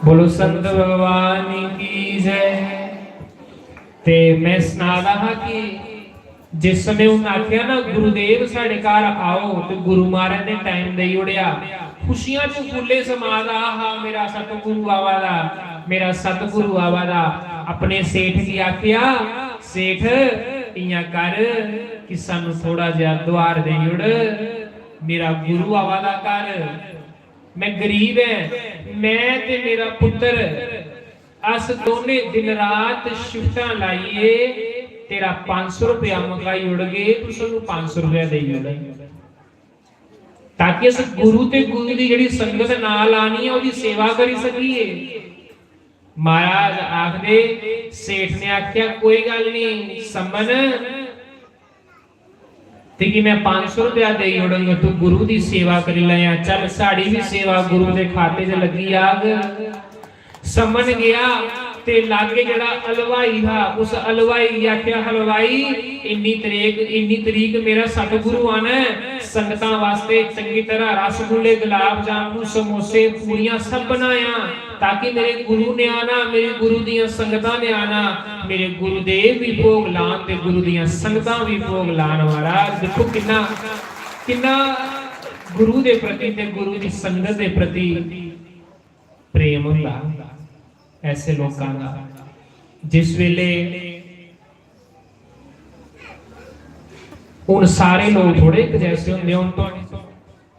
बोलो संत भगवान की जय। ते मैं सुना रहा कि जिस समय उन्हें आख्या ना गुरुदेव साढ़े घर आओ तो गुरु महाराज ने टाइम दे उड़िया। खुशियां च फुले समाज आहा मेरा सतगुरु आवादा, मेरा सतगुरु आवादा। अपने सेठ की आख्या, सेठ इयां कर कि सानू थोड़ा जिहा द्वार दे उड़, मेरा गुरु आवादा कर। मैं गरीब है, मैं ते मेरा पुत्र अस दोने दिन रात शिफ्टा लाइए, तेरा 500 रुपया मंगाई उड़ गए, तू सानू 500 रुपया दे उड़, ताकि अस गुरु ते गुरु दी जिहड़ी संगत नाल आनी है ओदी सेवा करी सकीए। महाराज आखदे, सेठ ने आख्या कोई गल नहीं समन ते कि मैं 500 रुपया दे उड़ूंगा, तू गुरु दी सेवा करी लिया। चल साड़ी भी सेवा गुरु दे खाते च लगी आग। समन गया ते लागे जड़ा हलवाई था, उस हलवाई आख्या हलवाई इन्नी तरीक मेरा सतगुरु आना है, संगतां वास्ते चंगी तरह रसगुल्ले गुलाब जामुन समोसे पूड़ियां सब बनाया, ताकि मेरे गुरु ने आना, मेरे गुरु दियां संगतां ने आना, मेरे गुरुदेव भी भोग लान ते गुरु दियां संगतां भी भोग लान। महाराज देखो किन्ना किन्ना गुरु दे प्रति ते गुरु दी संगत दे प्रति प्रेम हुंदा ऐसे लोगों का। जिस वेले उन सारे लोग थोड़े एक जैसे होंगे, उन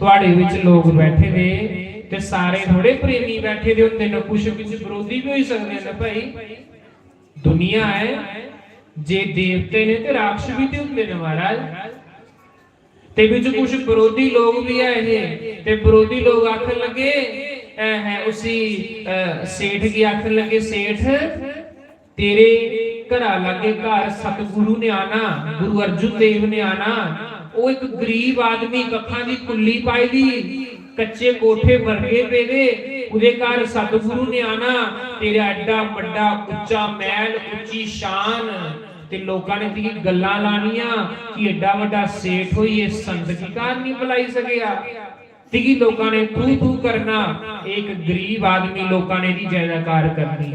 तुहाडे विच लोग बैठे ने ते सारे थोड़े प्रेमी बैठे दे होंदे ने, कुछ विरोधी भी हो सकते हैं भाई। दुनिया है, जे देवते ने ते राक्षस भी ते होंदे ने महाराज, ते विच कुछ विरोधी लोग भी आए हैं। ते विरोधी लोग आखन लगे है उसी सेठ की आखन लगे, सेठ तेरे घरा लागे घर सतगुरु ने आना, गुरु अर्जुन देव ने आना। वो एक गरीब आदमी कखां दी कुल्ली पाई दी, कच्चे कोठे वर्गे पे दे, उदे घर सतगुरु ने आना। तेरा एडा बड़ा उच्चा महल, उच्ची शान, ते लोकां ने ती गल्लां लानियां कि एडा बड़ा सेठ होई ये संत की कार नहीं बुलाई सकेगा। तिगी लोकां ने तू करना, एक गरीब आदमी लोकां ने दी जयकार करनी।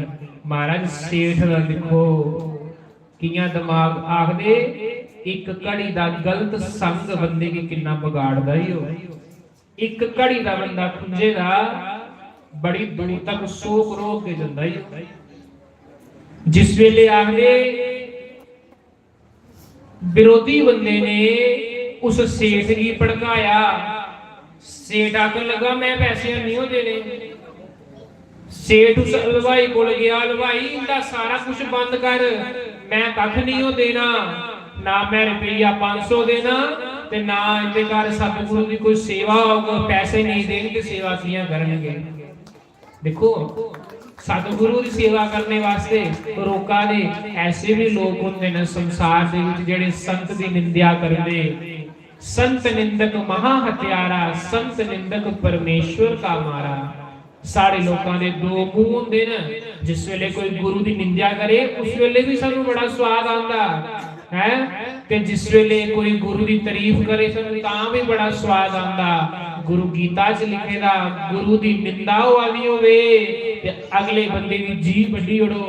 महाराज सेठ दा देखो कियां दिमाग आखदे, एक घड़ी दा गलत संग बंदे के किन्ना बिगाड़दा ही हो। एक घड़ी दा बंदा खुंजे दा बड़ी दूर तक सोख रोक के जंदा ही। जिस वेले आखदे विरोधी बंदे ने उस सेठ की भड़काया, सेठ आखन लगा मैं पैसे नहीं हो देने, सेठ उस हलवाई को गया, हलवाई इनका सारा कुछ बंद कर, मैं कख नहीं हो देना, ना मैं रुपया 500 देना ते ना इनके घर सतगुरु की कोई सेवा होगा, पैसे नहीं देंगे ते सेवा कियां करनगे। देखो सतगुरु की सेवा करने वास्ते रोका दे ऐसे भी लोग होंगे ने संसार दे विच जेड़े संत दी निंदा करदे। संत निंदक महा हत्यारा, संत निंदक परमेश्वर का मारा। सारे लोगों के दो मुंह होंदे ने, जिस वेले कोई गुरु की निंदा करे उस वेले भी सानू बड़ा स्वाद आंदा है, ते जिस वेले कोई गुरु की तारीफ करे सानू तां भी बड़ा स्वाद आंदा। गुरु गीता च लिखेदा गुरु की निंदा वाली होवे ते अगले बंदे की जीभ वड्डी उड़ो।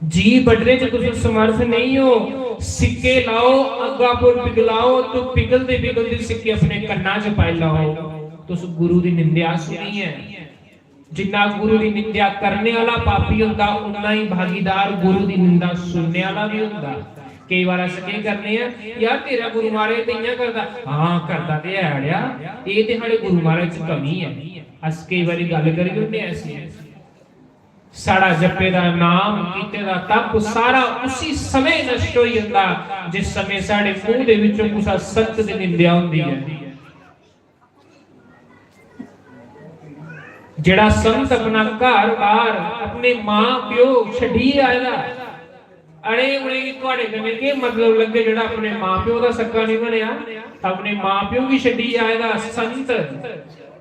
जीभ वड्डने च तुसीं समर्थ नहीं हो, सिक्के लाओ अग्गा पर पिघलाओ तो पिघलते पिघलते सिक्के अपने कन्ना च पाई लाओ। तुस गुरु की निंदा सुनी है, जिन्ना गुरु की निंदा करने वाला पापी होंदा उन्ना ही भागीदार गुरु की निंदा सुनने वाला भी होंदा। कई बार अस के करने हैं यार तेरा गुरु महाराज ते इयां करदा, हां करदा ते है अड़िया, ये ते साडे गुरु महाराज च कमी है। अस कई बारी गल करी होंदे ऐसी साड़ा जपे दा नाम कीते दा तप सारा उसी समय नष्ट हो जांदा जिस समय साडे मुंह दे विचों कुसा संत दी निंदा हुंदी है। जेड़ा संत अपना घर बार अपने मां प्यो छड़ी आया, अरे उन्हें तुहाडे कन्ने के मतलब लगे जेड़ा अपने मां प्यो दा सक्का नहीं बनया, अपने मां प्यो की छड़ी आया संत।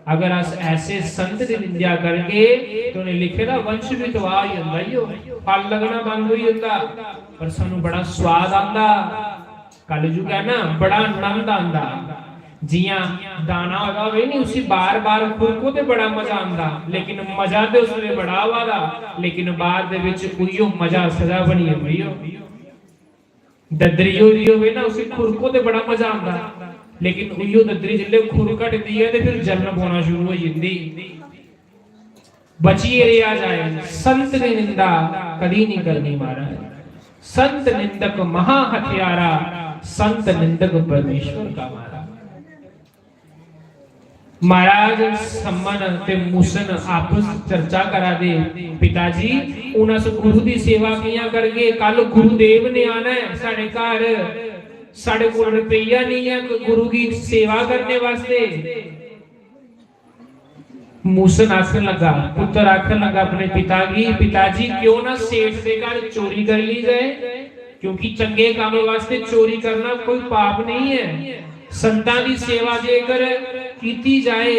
अगर अस ऐसे संत की निंदा करके तो उन्हें लिखे दा वंश भी तबाह हो जांदा, यो फल लगना बंद हो जांदा, पर सानू बड़ा स्वाद आंदा। कलयुग है ना, बड़ा आनंद आंदा। जियां दाना होगा वे नहीं उसी बार बार खुरको ते बड़ा मजा आंदा, लेकिन मजा ते उसने बड़ा वादा, लेकिन बाद दे विच उहियो मजा सजा बनी होई हो। ददरी होवे ना उसी खुरको ते बड़ा मजा आंदा, लेकिन उहियो ददरी जिल्ले खुर कटदी है ते फिर जलन पौना शुरू हो जांदी। बचिए रहा जाए, संत की निंदा कदी नहीं करनी महाराज। संत निंदक महा हत्यारा, संत निंदक परमेश्वर का मारा। महाराज सम्मन ते मूसन आपस चर्चा करा दे, पिताजी उन अस गुरु दी सेवा कियां करगे, कल गुरुदेव ने आना है साडे घर, साडे कोल रुपया नहीं है गुरु की सेवा करने वास्ते। मूसन आखन लगा, पुत्र आखन लगा अपने पिताजी क्यों ना सेठ दे घर चोरी कर ली जाए, क्योंकि चंगे काम वास्ते चोरी करना कोई पाप नहीं है। संतां दी सेवा जेकर कीती जाए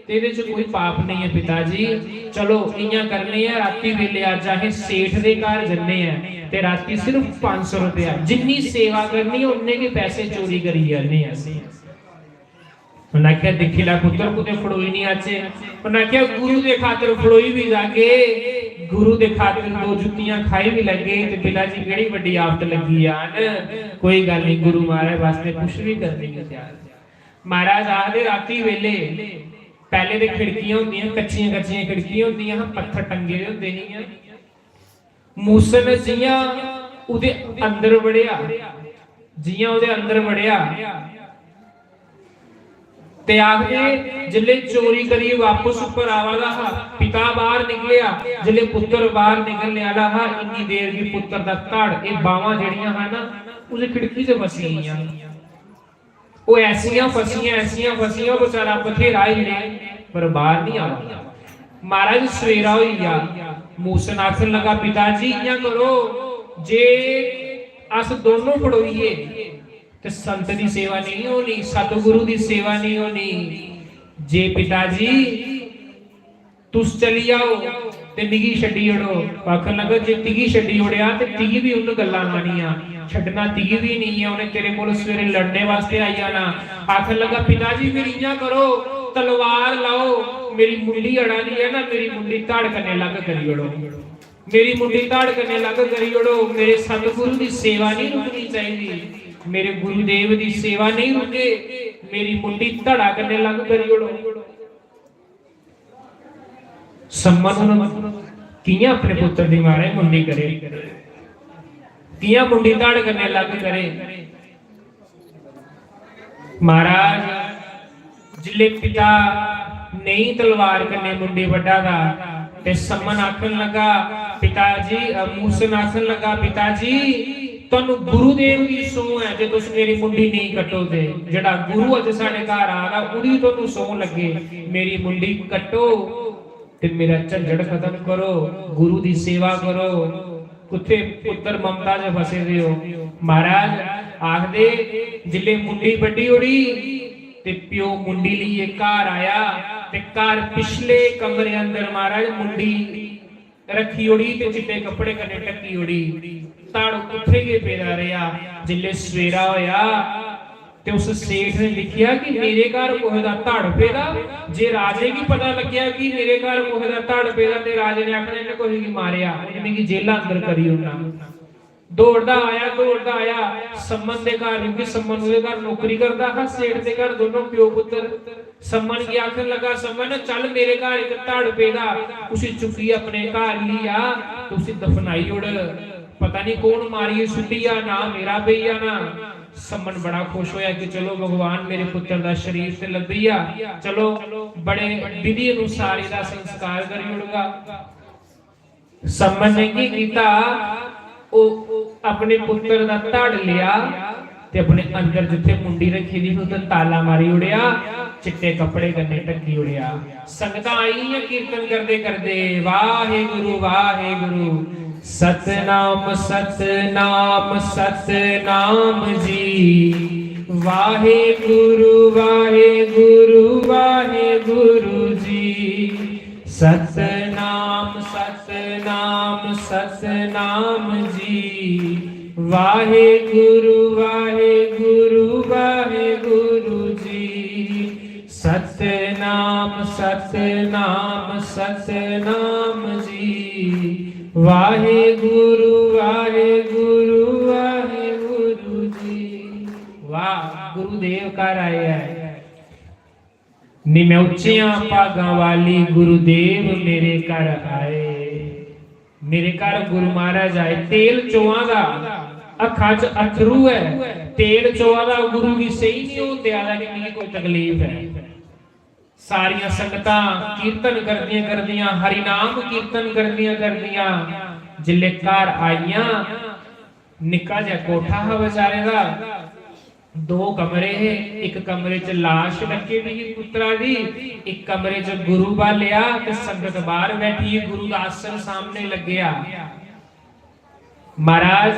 तेरे च कोई पाप नहीं है पिताजी। चलो इयां करने हैं, राती वेले आ चाहे सेठ दे घर जन्ने हैं ते राती सिर्फ 500 रुपया, जिन्नी सेवा करनी उन्ने के पैसे चोरी करी जाने असीं। उन्हें क्या दिखी ला पुत्र कुते फड़ोई नहीं आचे, उन्हें क्या गुरु दे खातिर फड़ोई भी जाके, गुरु दे खातिर दो जुत्तियां खाई भी लगे ते पिताजी केड़ी बड़ी आफत लगी आन, कोई गल नहीं गुरु महाराज वास्ते कुछ भी करने की तैयार। महाराज आखदे राती वेले पहले ते खिड़कियां होंदियां, कच्चियां कच्चियां खिड़कियां होंदियां, पत्थर टंगे होंदे ही। मूसन जियां उदे अंदर वड़िया, जियां उदे अंदर वड़िया ते आखदे जिले चोरी करी वापस ऊपर आवाला हा, पिता बाहर निकलिया, जिले पुत्र बाहर निकलने वाला हा, इन्नी देर की पुत्र दा धड़ ए बावां जेड़ियां है ना उसे खिड़की से फसी गईयां। वो ऐसियां फसियां बेचारा बथेरा ही ने पर बाहर नहीं आवा। महाराज सवेरा होई गया, मूसन आखन लगा पिताजी इयां करो जे अस दोनों फड़ोईए ते संत दी सेवा नहीं होनी, सतगुरु दी सेवा नहीं होनी। जे पिताजी तुस चली जाओ ते मिगी छड्डी ओड़ो, आखन लगा जे तिगी छड्डी ओड़िया ते तिगी भी उन गल्लां मानियां, छड्डना तिगी भी नहीं है, उन्हें तेरे कोल सवेरे लड़ने वास्ते आई जाना। आखन लगा पिताजी फिर इयां करो तलवार लाओ, मेरी मुंडी अड़ानी है ना, मेरी मुंडी ताड़ करने लग करी ओड़ो, मेरी मुंडी ताड़ करने लग करी ओड़ो। मेरे सतगुरु दी सेवा नहीं रुकनी चाहिए, मेरे गुरुदेव दी सेवा नहीं रुके, मेरी मुंडी धड़ा करने लग करी ओड़ो। सम्मन कियां अपने पुत्र दी मारे मुंडी करे, कियां मुंडी धड़ करने लग करे। महाराज जिले पिता नहीं तलवार कन्ने मुंडी वड्डा दा ते सम्मन आखन लगा पिताजी, मूसन आखन लगा पिताजी तुहानू गुरुदेव की सौं है जे तुस मेरी मुंडी नहीं कटोगे, जेड़ा गुरु अज साडे घर आ रहा उदी तुहानू सौं लगे, मेरी मुंडी कटो ते मेरा झंझड़ खत्म करो, गुरु दी सेवा करो। कुत्थे पुत्र ममता च फसे दे हो। महाराज आखदे जिले मुंडी वड्डी उड़ी ते प्यो मुंडी लिए घर आया ते घर पिछले कमरे अंदर महाराज मुंडी रखी उड़ी ते चिट्टे कपड़े कन्ने टकी उड़ी, ताड़ उत्थे के पेदा रहा। जिले सवेरा होया ते उस सेठ ने लिखिया कि मेरे घर कोहे दा धड़ पेदा, जे राजे की पता लग्या कि मेरे घर कोहे दा धड़ पेदा ते राजे ने आखना इन्हें कोहे की मारिया, इन्हें जेला अंदर करी उन्ना। दौड़दा आया सम्मन दे घर, क्योंकि सम्मन उहदे घर नौकरी करदा हा, सेठ दे घर दोनों प्यो पुत्र। सम्मन की आखन लगा सम्मन चल मेरे घर एक धड़ पेदा, उसी चुकी अपने घर लिया तो उसी दफनाई उड़, पता नहीं कौन मारिए सुटिया ना मेरा पेया ना। सम्मन बड़ा खुश होया कि चलो भगवान मेरे पुत्र दा शरीर ते लभिया, चलो बड़े विधि अनुसार इहदा संस्कार करी उड़गा। सम्मन ने की कीता, ओ अपने पुत्र दा धड़ लिया ते अपने अंदर जिथे मुंडी रखी दी उते ताला मारी उड़िया, चिट्टे कपड़े कन्ने ढकी उड़िया। संगतां आईयां कीर्तन करदे करदे वाहेगुरु वाहेगुरु सतनाम सतनाम सतनाम जी, वाहेगुरु वाहेगुरु वाहेगुरु जी, सतनाम सतनाम सतनाम जी, वाहेगुरु वाहेगुरु वाहेगुरु जी, सतनाम सतनाम सतनाम जी, वाहेगुरु वाहेगुरु वाहेगुरु जी। वाह गुरुदेव कर आए है नी मैं उच्चियां भागां वाली गुरुदेव मेरे घर आए, मेरे घर गुरु महाराज आए। तेल चोआ दा अखां च अथरू है, तेल चोआ दा गुरु भी सही नहीं होते आला कि नहीं कोई तकलीफ है। सारियां संगतां कीर्तन करदियां करदियां हरि नाम कीर्तन करदियां करदियां जिले घर आईयां, निक्का जिहा कोठा है बेचारे दा, दो कमरे है, एक कमरे च लाश रखी हुई पुत्रा दी, एक कमरे च गुरु बालिया ते संगत बाहर बैठी है, गुरु दा आसन सामने लग्या। महाराज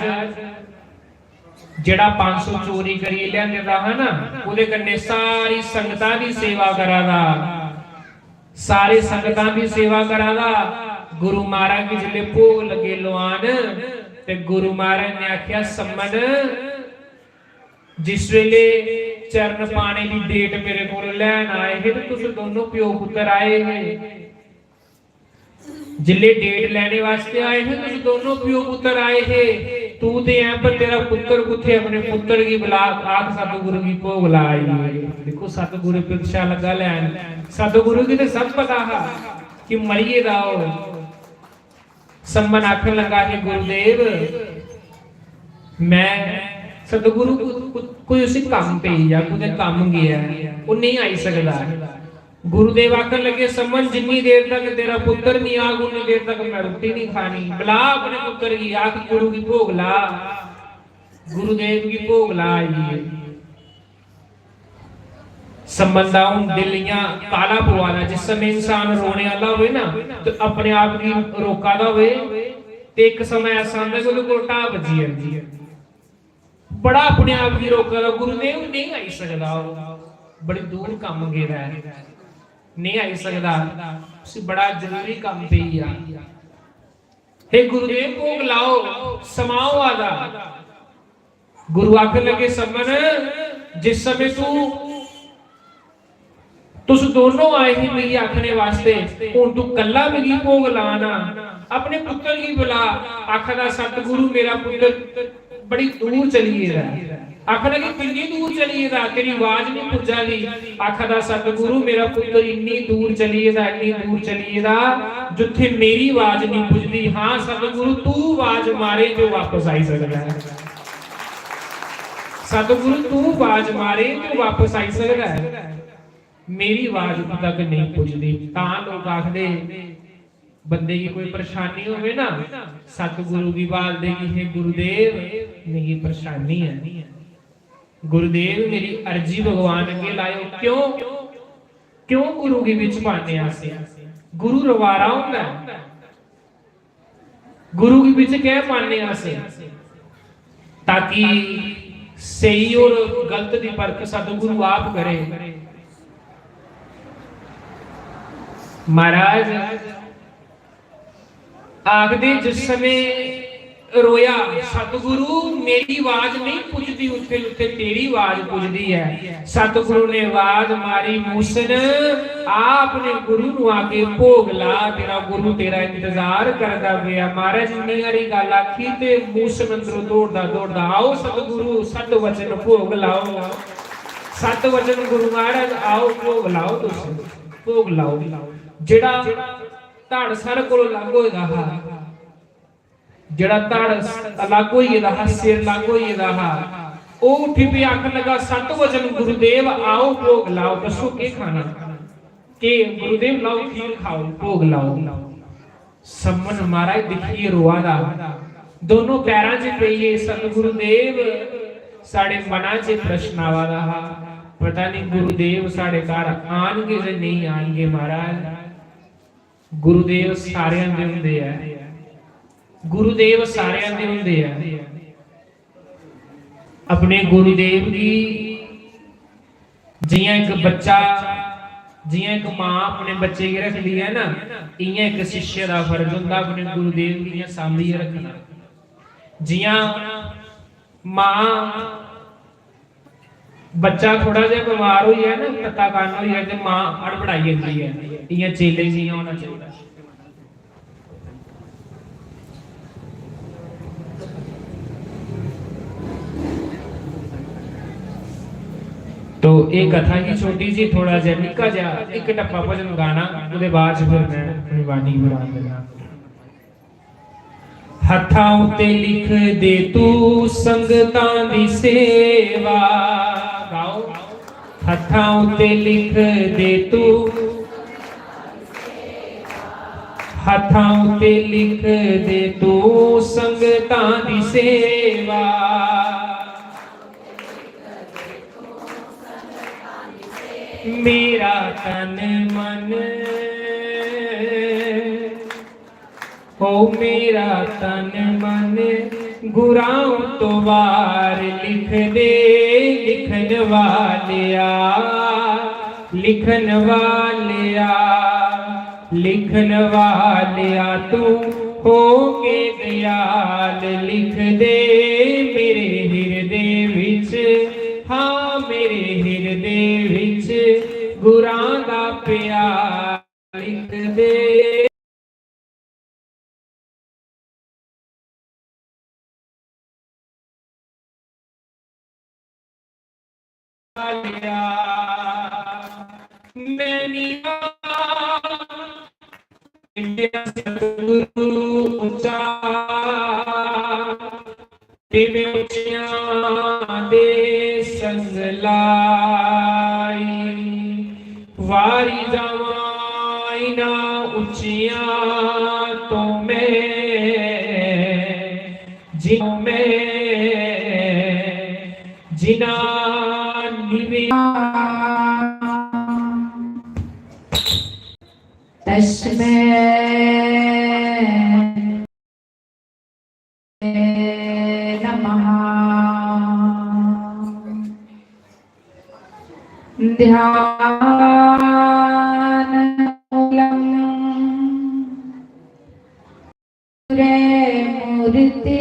जेड़ा 500 चोरी करी लियांदा है ना, उहदे कन्ने सारी संगतां दी सेवा करादा, सारे संगतां दी सेवा करादा। गुरु महाराज के जिले भोग लगे लवान ते गुरु महाराज ने आख्या सम्मन जिस वेले चरण पाने की डेट मेरे को लैन आए थे, तो तुम दोनों प्यो पुत्र आए हैं। जिले डेट लेने वास्ते आए हैं, तुम दोनों प्यो पुत्र आए थे, तू ते है पर तेरा पुत्र कुत्थे, अपने पुत्र की बुला आख सतगुरु की भोग लाई। देखो सतगुरु परीक्षा लगा लैन, सतगुरु की तो सब पता है कि मरिए दाओ। सम्मन आखन लगा है गुरुदेव मैं सतगुरु कोई उसे काम पे या कुछ काम गया वो नहीं आई सकता। गुरुदेव आखन लगे सम्मन जिन्नी देर तक तेरा पुत्र नहीं आग उन्नी देर तक मैं रोटी नहीं खानी, बुला अपने पुत्र की आख गुरु की भोग ला। गुरुदेव की भोग ला आई संबंधा दिलियां काला पवादा। जिस समय इंसान रोने वाला होवे ना तो अपने आप की रोकादा होवे ते एक समय ऐसा आंदा कि ओदे कोल टाह बजी जांदी है, बड़ा अपने आप की रोकादा। गुरुदेव नहीं आई सकदा, बड़ी दूर काम गेदा है, नहीं आई सकदा, उसे बड़ा जरूरी काम पे ही आ। हे गुरुदेव भोग लाओ समाओ आदा। गुरु आखन लगे सम्मन जिस समय तुस दोनों आए ही मेरी आखने वास्ते, हुण तू कल्ला मेरी भोग लाना, अपने पुत्र की बुला। आखदा सतगुरु मेरा पुत्र बड़ी दूर चली गया। आखदा कि कितनी दूर चली गया, तेरी आवाज नहीं पुजा दी। आखदा सतगुरु मेरा पुत्र इन्नी दूर चली गया, इन्नी दूर चली गया जिथे मेरी आवाज नहीं पुजदी। हां सतगुरु तू आवाज मारे जो वापस आई सकदा है, सतगुरु तू आवाज मारे जो वापस आई सकदा है। मेरी आवाज तक नहीं पुजदी। तां लोग आखदे बंदे की कोई परेशानी होवे ना, सतगुरु की बात देगी, हे गुरुदेव मेरी परेशानी है, गुरुदेव मेरी अर्जी भगवान अगे लायो। क्यों क्यों गुरु के विच पाने आसे? गुरु रवारा हुंदा है, गुरु के विच कह पाने आसे ताकि सही और गलत की परख सतगुरु आप करे। महाराज आखदे जिस समय रोया सतगुरु मेरी आवाज नहीं पुजदी, उत्थे उत्थे तेरी आवाज पुजदी है। सतगुरु ने आवाज मारी, मूसन आपने गुरु नु आके भोग ला, तेरा गुरु तेरा इंतजार करदा पिया। महाराज इन्नी हारी गल आखी ते मूसन अंदरों दौड़दा दौड़दा, आओ सतगुरु सत वचन भोग लाओ। सत वचन गुरु महाराज आओ भोग लाओ, तुसीं भोग लाओ। जेड़ा धड़ सर कोल लग होएगा हा, जेड़ा धड़ अलग होई गेदा हा, सिर अलग होई गेदा हा, ओ उठी पे आखन लगा सत वचन गुरुदेव आओ भोग लाओ। दसो के खाना? के गुरुदेव लाओ खीर खाओ, भोग लाओ। सम्मन महाराज दिखिए रोआ दा, दोनों पैरां च पईए। सतगुरुदेव साडे मनां च प्रश्न आवा दा हा, पता नहीं गुरुदेव साडे घर आणगे जां नहीं आणगे। महाराज गुरुदेव सारियां दे हुंदे आ, गुरुदेव सारियां दे हुंदे आ। अपने गुरुदेव की जियां एक बच्चा, जियां एक मां अपने बच्चे की रखदी है ना, इयां एक शिष्य का फर्ज हुंदा अपने गुरुदेव की सांभिए रखना। जियां मां बच्चा थोड़ा जिहा बीमार हो जाए ना, तत्ता कान हो जाए तो मां अड़बड़ाई जाती है, इयां चेले जियां होना चाहिए। तो एक कथा ही छोटी सी, थोड़ा जिहा निक्का जिहा एक टप्पा भजन गाना, उसके बाद फिर मैं अपनी बाणी बना देना। हत्थां उत्ते लिख दे तू संगतां दी सेवा, गाओ। हत्थां उत्ते लिख दे तू, हत्थां उत्ते लिख दे तू संगतां दी सेवा। मेरा तन मन हो, मेरा तन मन गुरां तो वार लिख दे। लिखन वालिया, लिखन वालिया, लिखन वालिया तू हो के दयाल लिख दे मेरे हिरदे विच। हाँ मेरे हिरदे विच गुरां दा प्यार लिख दे। मैनी सतगुरु ऊंचा तेरे उचियां दे संग लाई। वारी जावां ना उचियां तो मैं जिन्हों में जिना तस्मै नमः। ध्यान मूलम रे मूर्ति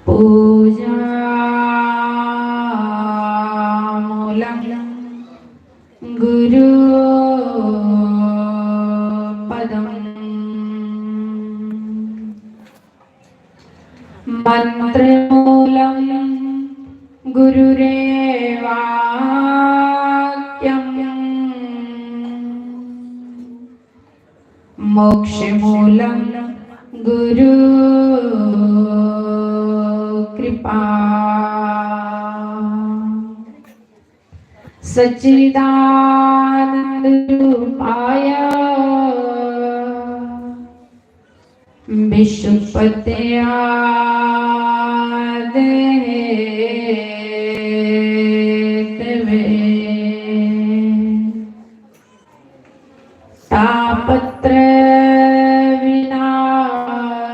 पूजा मूलम गुरु पदम। मंत्र मूलम गुरुरेवाक्यम। मोक्ष मूलम गुरु कृपा। सच्चिदानंद रूपाय विश्वपत्यादेतवे तापत्र विनाशाय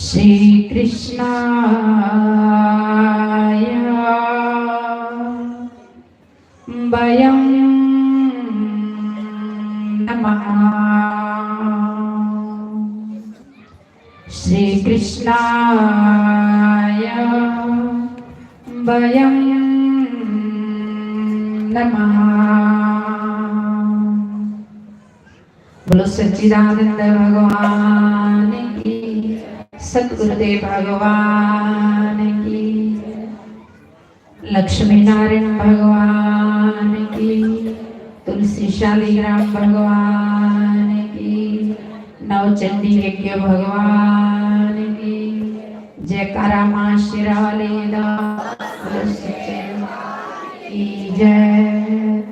श्री कृष्णाय वयं नमः। श्री कृष्णाय वयं नमः। बोलो सच्चिदानंद भगवान की, सद्गुरुदेव भगवान की, लक्ष्मी नारायण भगवान की, तुलसी शालिग्राम भगवान की, नवचंडी यज्ञ भगवान की, जयकारा मां शिराली की जय।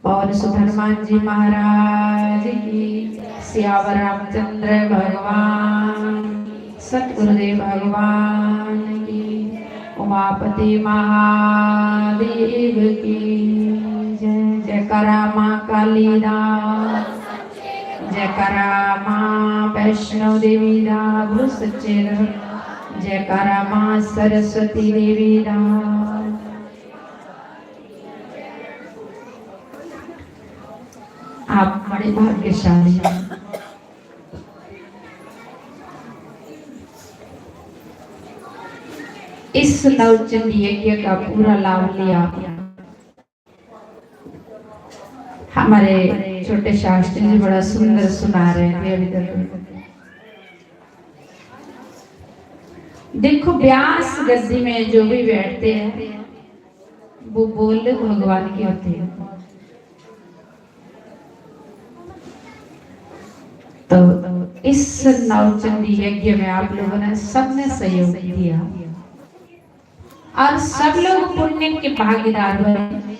और सुधर्मान जी महाराज की, सियावर रामचंद्र भगवान, सतगुरुदेव भगवान की, उमापति महादेव की जय। जयकारा मां कालीदास, जयकारा मां वैष्णव देवी दास, बोलो सच्चे दरबार। जयकारा मां सरस्वती देवी दास। आप बड़े भाग्यशाली हैं। इस नवचंडी यज्ञ का पूरा लाभ लिया। हमारे छोटे शास्त्री जी बड़ा सुंदर सुना रहे थे अभी तक। देखो व्यास गद्दी में जो भी बैठते हैं वो बोल भगवान की होते हैं। तो इस नवचंडी यज्ञ में आप लोगों ने सबने सहयोग दिया और सब लोग पुण्य के भागीदार बने।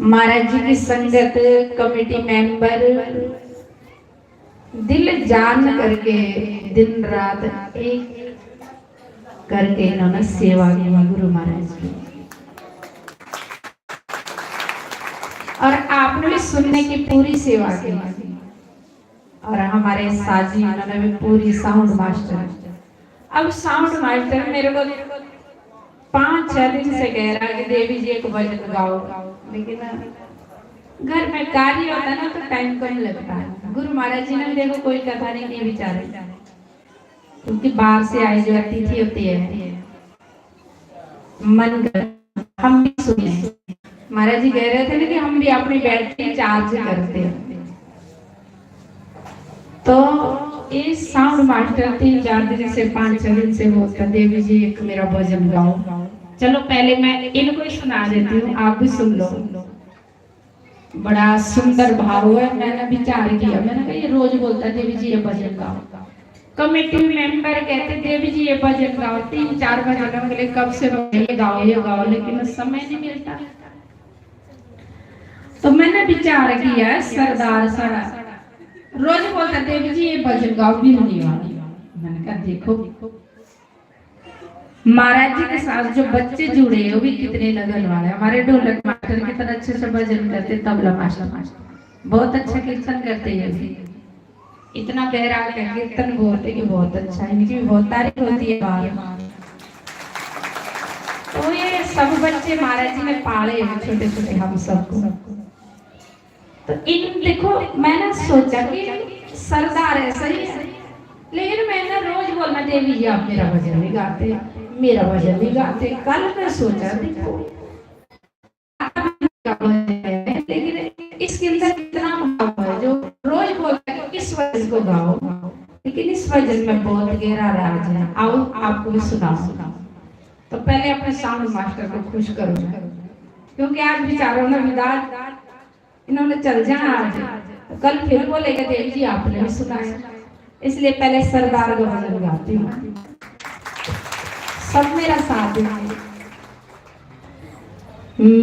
महाराज जी की संगत, कमेटी मेंबर दिल जान करके दिन रात एक करके इन्होंने सेवा की गुरु महाराज की। और आपने भी सुनने की पूरी सेवा की। और हमारे साजी इन्होंने भी पूरी साउंड मास्टर। अब साउंड मास्टर मेरे को 5-6 दिन से कह रहा कि देवी जी एक भजन गाओ, लेकिन घर में कार्य होता है ना तो टाइम कम लगता है। गुरु महाराज जी ने देखो कोई कथा नहीं की बेचारे, क्योंकि बाहर से आए जो अतिथि होती है मन कर हम भी सुने। महाराज जी कह रहे थे ना कि हम भी अपनी बैटरी चार्ज करते हैं। तो ये साउंड मास्टर 3-4 दिन से 5-6 दिन से बोलता देवी जी एक मेरा भजन गाओ। चलो पहले मैं इनको ही सुना देती हूँ, आप भी सुन लो। बड़ा सुंदर भाव है। मैंने विचार किया, मैंने कहा ये रोज बोलता है देवी जी ये भजन गाओ। कमेटी मेंबर कहते देवी जी ये भजन गाओ। 3-4 भजनों के लिए कब से ये गाओ, लेकिन समय नहीं मिलता। तो मैंने विचार किया सरदार सारा रोज बोलता देवी जी ये भजन गाओ भी होने वाली। मैंने कहा देखो महाराज जी के साथ जो बच्चे जुड़े हैं वो भी कितने लगन वाले। हमारे ढोलक मास्टर कितना अच्छे से भजन करते, तबला मास्टर बहुत अच्छा कीर्तन करते हैं। इतना गहरा का कीर्तन बोलते कि बहुत अच्छा है, इनकी बहुत तारीफ होती है बाहर। तो ये सब बच्चे महाराज जी ने पाले हैं, छोटे छोटे हम सबको। तो इन देखो मैंने सोचा कि सरदार ऐसा ही है, लेकिन मैंने रोज बोलना देवी जी आप मेरा भजन भी गाते, मेरा भजन भी गाते। कल मैं सोचा देखो लेकिन इसके अंदर कितना भाव है जो रोज बोलता है इस भजन को गाओ, लेकिन इस भजन में बहुत गहरा राज है। आओ आपको भी सुनाओ। तो पहले अपने साउंड मास्टर को खुश करो, क्योंकि आज बेचारों ने विदात इन्होंने चल जाना आज। कल फिर बोलेगा देवी जी आपने भी सुनाया। इसलिए पहले सरदार का भजन गाती हूँ, सब मेरा साथ देंगे।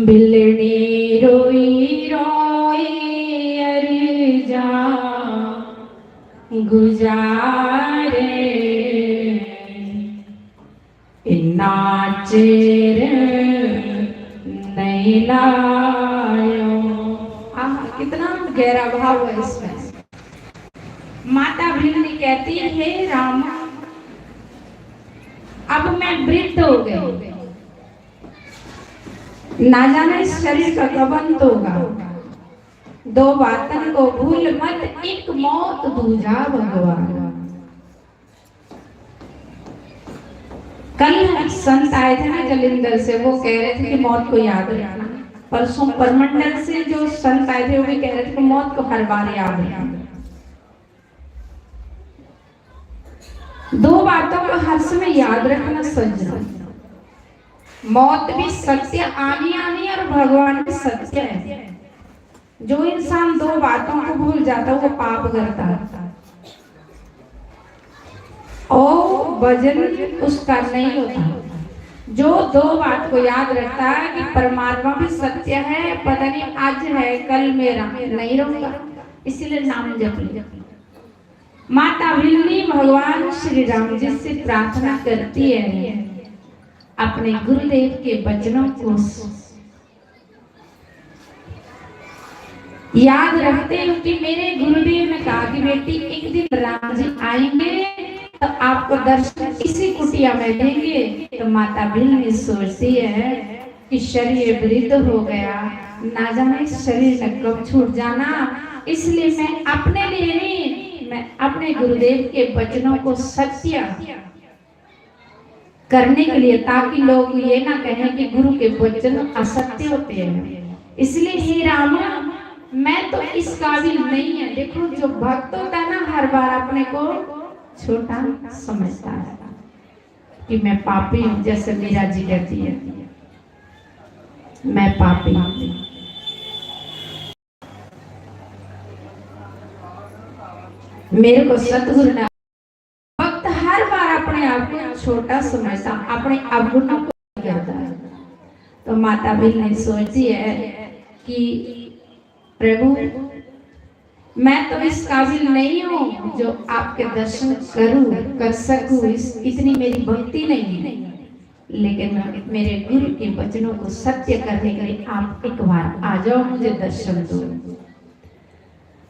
बिलड़ी रोई रोई अरे जा गुजारे नाचेर नहीं लायो। कितना गहरा भाव है इसमें। माता भिल्ली कहती है, हे राम अब मैं वृद्ध हो गई, ना जाने इस शरीर का कब अंत होगा। दो बातन को भूल मत, एक मौत दूजा भगवान। कल संत आए थे ना जलिंदर से, वो कह रहे थे कि मौत को याद रखना। परसों परमंडल से जो संत आए थे वो भी कह रहे थे कि मौत को हर बार याद रखना। दो बातों को हर समय याद रखना सज्जन। मौत भी सत्य आनी आनी और भगवान भी सत्य है। जो इंसान दो बातों को भूल जाता है वो पाप करता है और भजन उसका नहीं होता। जो दो बात को याद रखता है कि परमात्मा भी सत्य है, पता नहीं आज है कल मेरा नहीं रहूंगा, इसीलिए नाम जप लिया। माता भिल्ली भगवान श्री राम जी से प्रार्थना करती है अपने गुरुदेव के वचनों को याद रखते हो कि मेरे गुरुदेव ने कहा कि बेटी एक दिन राम जी आएंगे तो आपको दर्शन इसी कुटिया में देंगे। तो माता भिल्ली सोचती है कि शरीर वृद्ध हो गया, ना जाने शरीर ने कब छूट जाना, इसलिए मैं अपने लिए नहीं, मैं अपने गुरुदेव के वचनों को सत्य करने के लिए, ताकि लोग ये ना कहें कि गुरु के वचन असत्य होते हैं। इसलिए हे राम मैं तो इस काबिल नहीं है। देखो जो भक्त होता है ना हर बार अपने को छोटा समझता है कि मैं पापी हूं, जैसे मीरा जी कहती है मैं पापी हूं। मेरे को सतगुरु ने भक्त हर बार अपने आप को छोटा समझता, अपने अवगुणों को करता है। तो माता भिल्ली सोचती है कि प्रभु मैं तो इस काबिल नहीं हूँ जो आपके दर्शन कर सकूं, इतनी मेरी भक्ति नहीं है, लेकिन मेरे गुरु के वचनों को सत्य करने के लिए आप एक बार आ जाओ, मुझे दर्शन दो।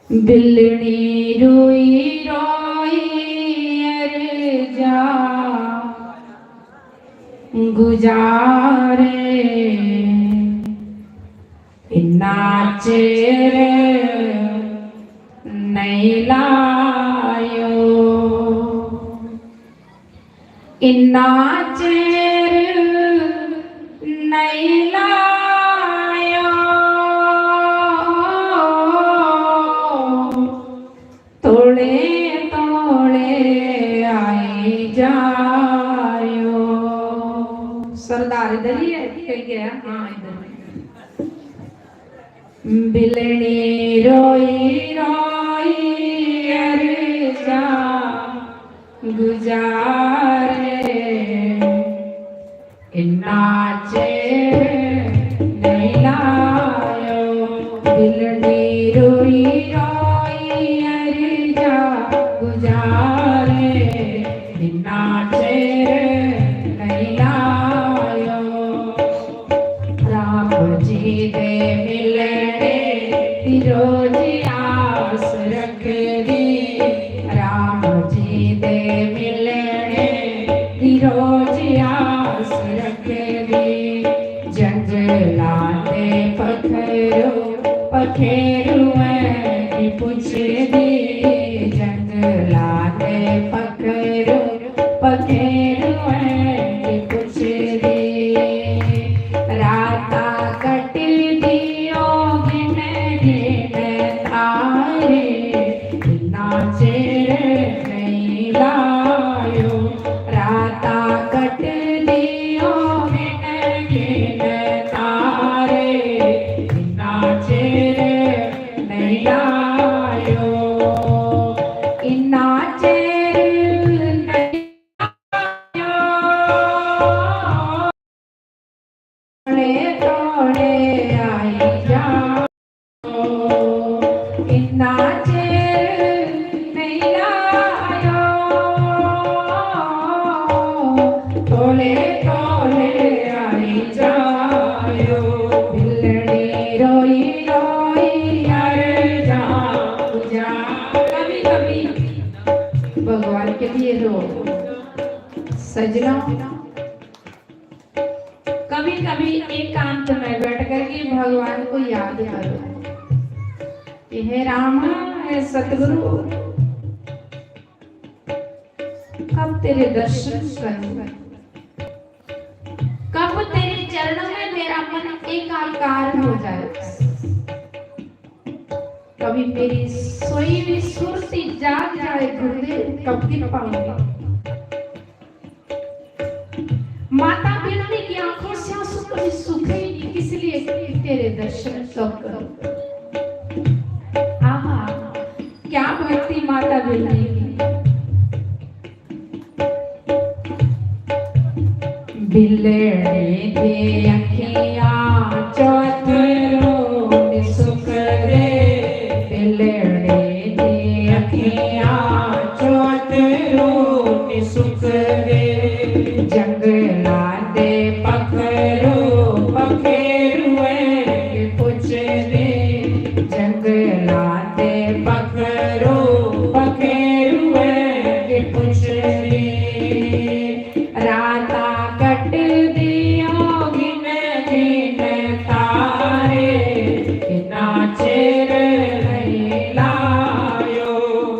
बिल्ली रोई रोई अरे जा गुजारे नाचे नहीं लायो, नाचे नहीं लायो, तोड़े तोड़े आई जायो। सरदार इधर ही है, कह गया हाँ इधर। बिलड़ी रोई रोई अरे जा गुजारे नाचे नहीं लायो। बिलड़ी रोई रोई अरे जा गुजारे नाचे नहीं लायो। राम जी दे मिले रोज आस रख दी, राम जी दे मिलने रोज आस रख दी। जंगलाते पखेरू पखेरू की पूछ दी, जंगलाते पखेरू पखेरू की पूछ दी। राता कट दियो गिन गिन तारे, नाचे नहीं लायो। राता कट दियो गिन गिन तारे, नाचे नहीं लायो। नाचे चेर नहीं लायो तोले तोले आई जायो बिल्लड़ी रोई रोई अरे जाऊं जा। कभी कभी भगवान के लिए रो सजना, कभी कभी एकांत में बैठ करके भगवान को याद करो कि हे राम हे सतगुरु कब तेरे दर्शन करूं, कब तेरे चरणों में मेरा मन एकाकार हो जाए, कभी मेरी सोई हुई सुरती जाग जाए गुरुदेव कब गिर पाऊंगी। माता बिरनी की आंखों से आंसू कभी सूखे ही नहीं, किस लिए तेरे दर्शन कब करूं। आहा क्या भक्ति माता बिरनी की। बिलड़ी दे अखियां चौथरो निसुख रे, बिलड़ी दे अखियां चौथरो निसुख रे, जंगला दे पखरो पखेरुए कुछ दे, जंगला दे पखरो पखेरुए कुछ दे, राता कट दिया गिन गिन तारे, नाचेर नहीं लायो,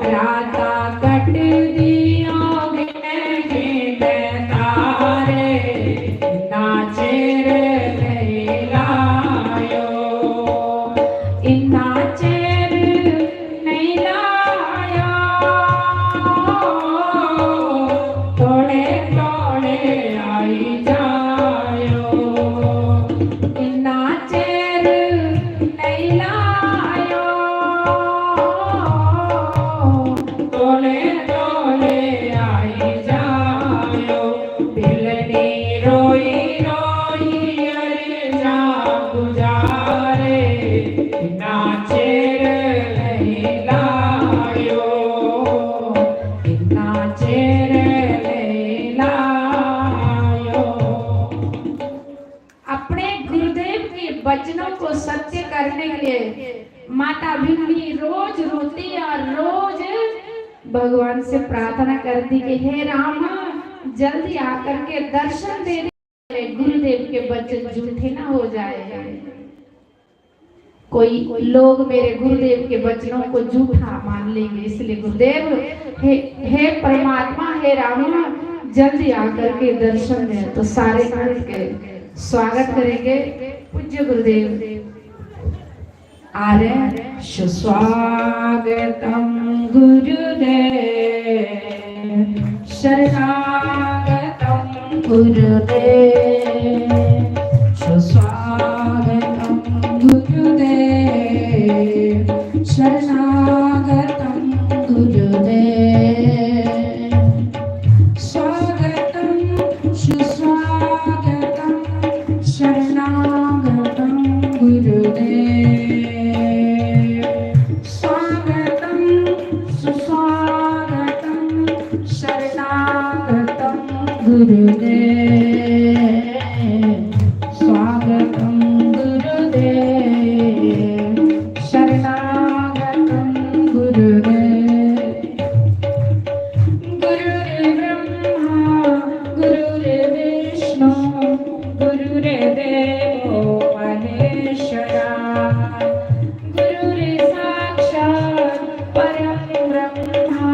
राता कट दिया गिन गिन तारे, नाचेर नहीं लायो, नाचेर नहीं लायो, तोड़े तोड़े आई जायो, नाचेर नहीं लायो, तोड़े तोड़े आई जायो, बिलनी रोई रोई अरे जा गुजारे, नाचेर नहीं लायो, नाचेर नहीं लायो। अपने गुरुदेव के वचनों को सत्य करने के लिए माता बिरनी रोज रोती और रोज भगवान से प्रार्थना करती कि हे राम जल्दी आकर के दर्शन दे दे, गुरुदेव के वचन झूठे ना हो जाए। कोई लोग मेरे गुरुदेव के वचनों को झूठा मान लेंगे, इसलिए गुरुदेव हे परमात्मा हे राम जल्दी आकर के दर्शन दें। तो सारे उठ के स्वागत करेंगे पूज्य गुरुदेव आ रहे। सुस्वागतम गुरुदेव शरणागतम गुरुदेव, सुस्वागतम गुरुदेव शरणागतम गुरुदेव, स्वागतम सुस्वागतम शरणागतम गुरुदेव, स्वागतम सुस्वागतम शरणागतम गुरुदेव, स्वागतम गुरुदेव शरणागतम गुरुदेव, गुरुर्ब्रह्मा गुरुर्विष्णु गुरुर्देवो महेश्वरा, गुरुर्साक्षात् परं ब्रह्मा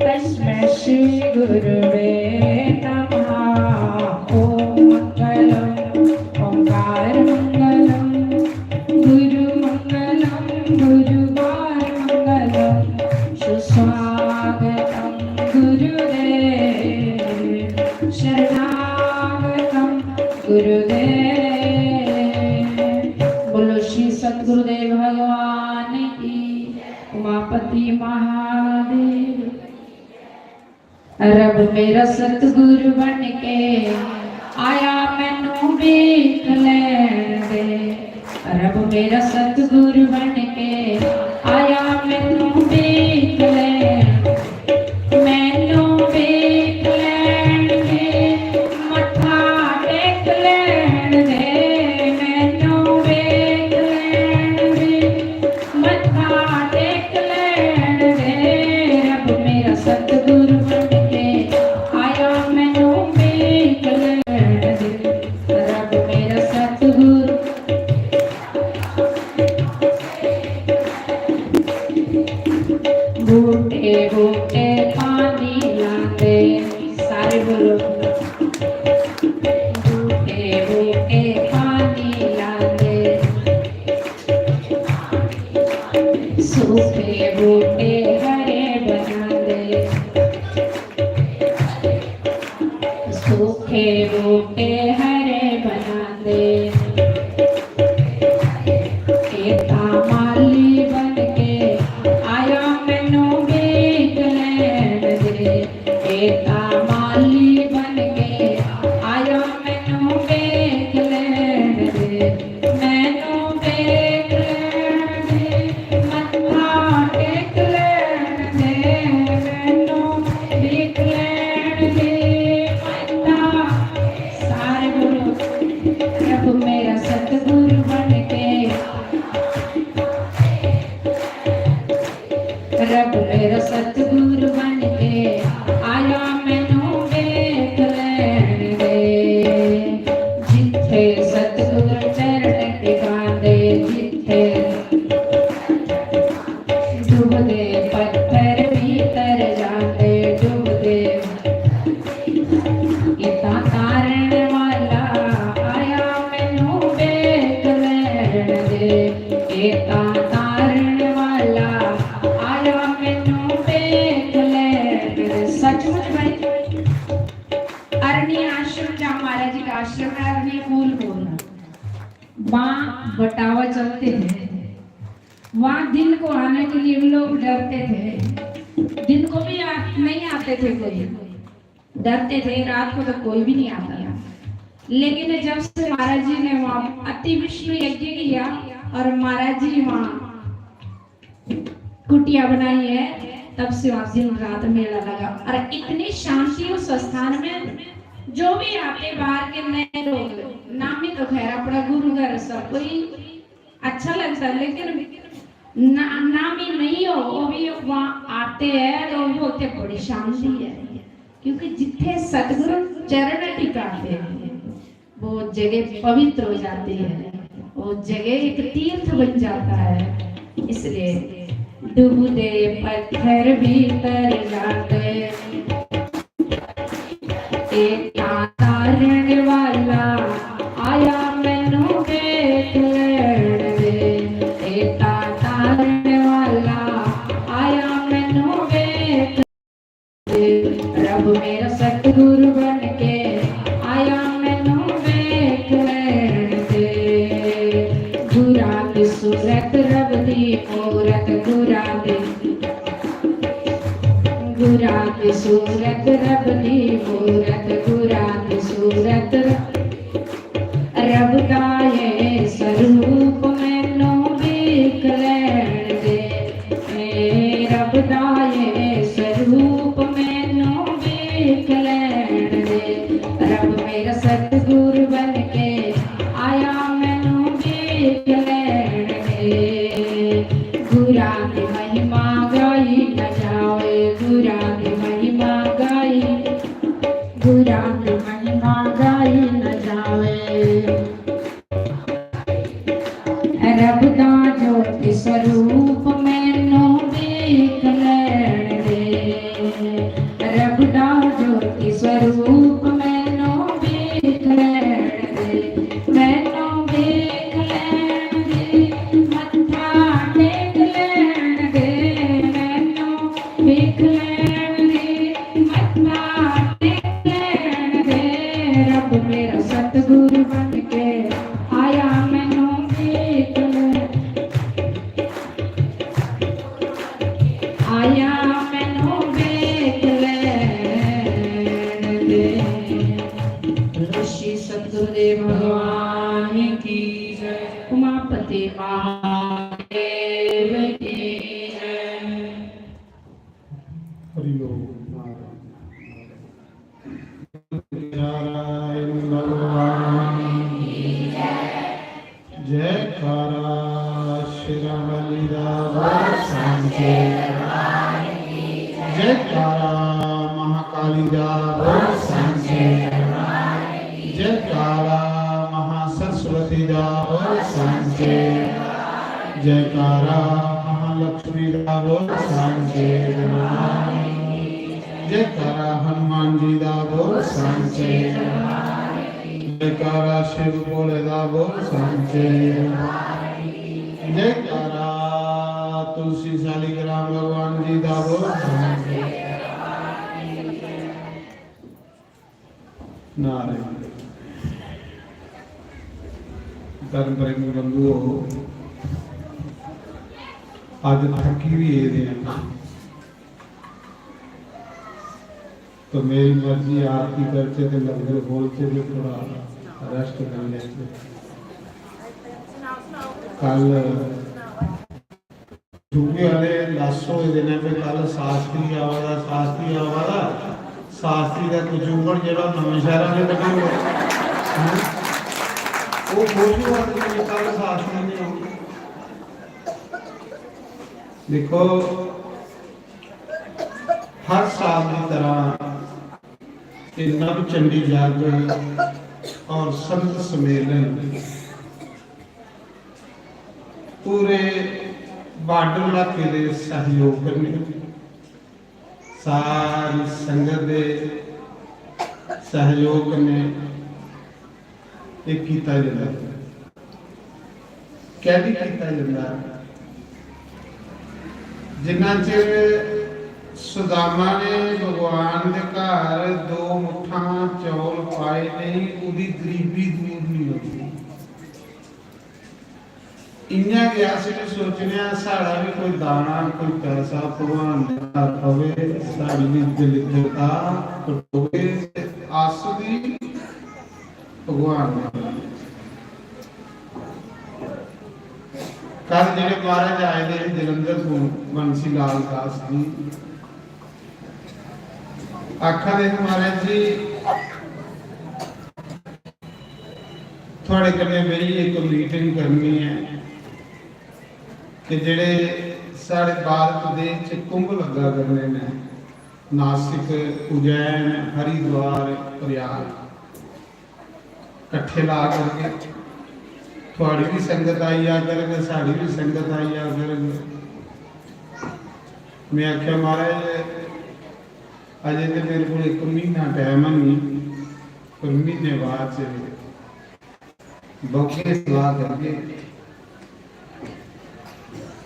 तस्मै श्री गुरुवे नमः। ओम मंगलम ओंकार मंगलम गुरुमंगलम गुरुवार मंगलम, सुस्वागतम गुरुदेव शरणागतम गुरुदेव। बोलो श्री सतगुरुदेव भगवान की, उमापति महादेव। रब मेरा सतगुरु बन के आया मैनू वेख लैण दे, रब मेरा सतगुरु बन के आया मैनू टेक लैण दे रब मेरा सतगुरु बन के आया मैनू वेख लैण दे रब मेरा सतगुरु बूटे बूटे पानी लाते सारे बोलो बूटे बूटे पानी लाते सूखे बूटे हरे बना दे सूखे बूटे हरे बना दे एता माली बन के आया मैनू वेख लैण दे एता माली बन के आया मैनू वेख लैण दे मैनू वेख लैण दे मत्था टेक लैण दे मैनू वेख लैण दे मत्था सारे बोलो रब मेरा सतगुरु बन के रब मेरा सतगुरु बन के आया मैनू वेख लैण दे जिथे सतगुरु चरण टिकांदे जिथे डुबदे पत्थर भीतर जाते डुबदे इता तारण वाला आया मैनू वेख लैण दे इता तारण वाला आया मैनू वेख लैण दे सचमुच भाई अरण्य आश्रम जहाँ महाराज जी का आश्रम है अरण्य मूल बोलना वहाँ बटावा चलते थे वहाँ दिन को आने के लिए लोग डरते थे दिन को भी नहीं आते थे कोई डरते थे रात को तो कोई भी नहीं आता था लेकिन जब से महाराज जी ने वहाँ अति विष्णु यज्ञ किया और महाराज जी वहाँ कुटिया बनाई है तब से वहाँ दिन रात मेला लगा और इतनी शांति उस स्थान में जो भी आते बाहर के नए लोग नामी तो खैर अपना गुरु घर सब कोई अच्छा लगता है लेकिन नामी नहीं हो वो भी वहाँ आते हैं तो बोलते बड़ी शांति है क्योंकि जिथे सतगुरु चरण टिकाते हैं वो जगह पवित्र हो जाती है वो जगह एक तीर्थ बन जाता है इसलिए डूबते पत्थर भीतर जाते एक तारण वाला आया मैनू वेख लैण दे एक तारण वाला आया मैनू वेख दे रब मेरा सतगुरु बन के आया मैनू वेख लैण दे गुरा की सूरत रब दी मूरत गुरा की सूरत रब दी मूरत गुरा की सूरत रब दा ये स्वरूप मैनू वेख लैण दे रब दा ये स्वरूप मैनू वेख लैण दे रब मेरा सतगुरु बन के आया मैनू वेख लैण दे गुरा की महिमा गाई न जावे गुरा की महिमा गाई गुरा की महिमा गाई न जावे रब दा ज्योति स्वरूप मैनू वेख लैण दे रब दा ज्योति स्वरूप मैनू वेख लैण दे मैनू वेख लैण दे मत्था टेक लैण दे मैनू वेख लैण दे मत्था टेक लैण दे रब मेरा सतगुरु बन के आया मैनू वेख आया मैनू वेख लैण दे ऋषि सतगुरुदेव भगवान की जय उमापति महादेव की जय नारायण भगवान जयकारा श्री राम लीला सांचे जयकारा महाकाली दा बोल सांचे जयकारा महासरस्वती दा बोल सांचे जयकारा महालक्ष्मी दा बोल सांचे जयकारा हनुमान जी दा बोल सांचे जयकारा शिव भोले दा बोल सांचे जयकारा तुलसी शालिग्राम भगवान जी दा बोल सांचे नारायण धर्म प्रेमी बंधुओं आज थकी भी ये तो मेरी मर्जी आरती करते थे लंगर बोलते थे थोड़ा रेस्ट कर लेते कल झूठे वाले लासो दिन पे कल शास्त्री आवादा शास्त्री का कुचूंबड़ जरा नवे शहर में बना वो बोझू आदमी कल शास्त्री ने देखो हर साल की तरह नव चंडी जागरण और संत सम्मेलन पूरे बार्डर इलाके के सहयोग करने सारी संगत के सहयोग ने एक किया जाता कैदी किया जाता जिन्ना चिर सुदामा ने भगवान के घर 2 मुठा चौल पाए नहीं उदी गरीबी दूर नहीं होती इन्ना गया सोचने साड़ा भी कोई दाना कोई पैसा भगवान पवे साड़ी भी दिलता कटोगे आसदी भगवान कल जेडे महाराज आए थे जलंधर तो बंसी लाल दास जी आखा दे महाराज जी थोड़े कन्ने मेरी एक मीटिंग करनी है कि जेडे साढ़े भारत देश च कुंभ लगा करने ने नासिक उज्जैन हरिद्वार प्रयाग कट्ठे ला करके थोड़ी भी संगत आई आ करेंगे साड़ी भी संगत आई आ करेंगे मैं आख्या महाराज अजे तो मेरे को 1 महीना टाइम नहीं पर महीने बाद बौके सलाह करके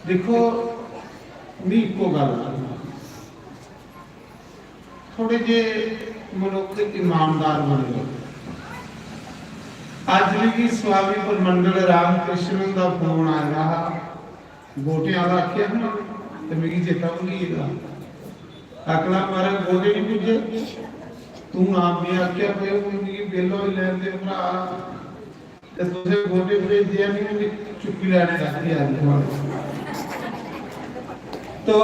देखो नहीं को गल थोड़े जे मनुख ईमानदार बन गए आज भी स्वामी परमंडल रामकृष्ण का फोन आया गोटियां का आख्या ना तो मेरी चेता भुली अगला मारे गोटे नहीं पूजे तू आप भी आख्या पे बेलो ही लेंदे भरा ते तुझे गोटे भेज दिया नहीं चुप्पी लेने जाती आज तो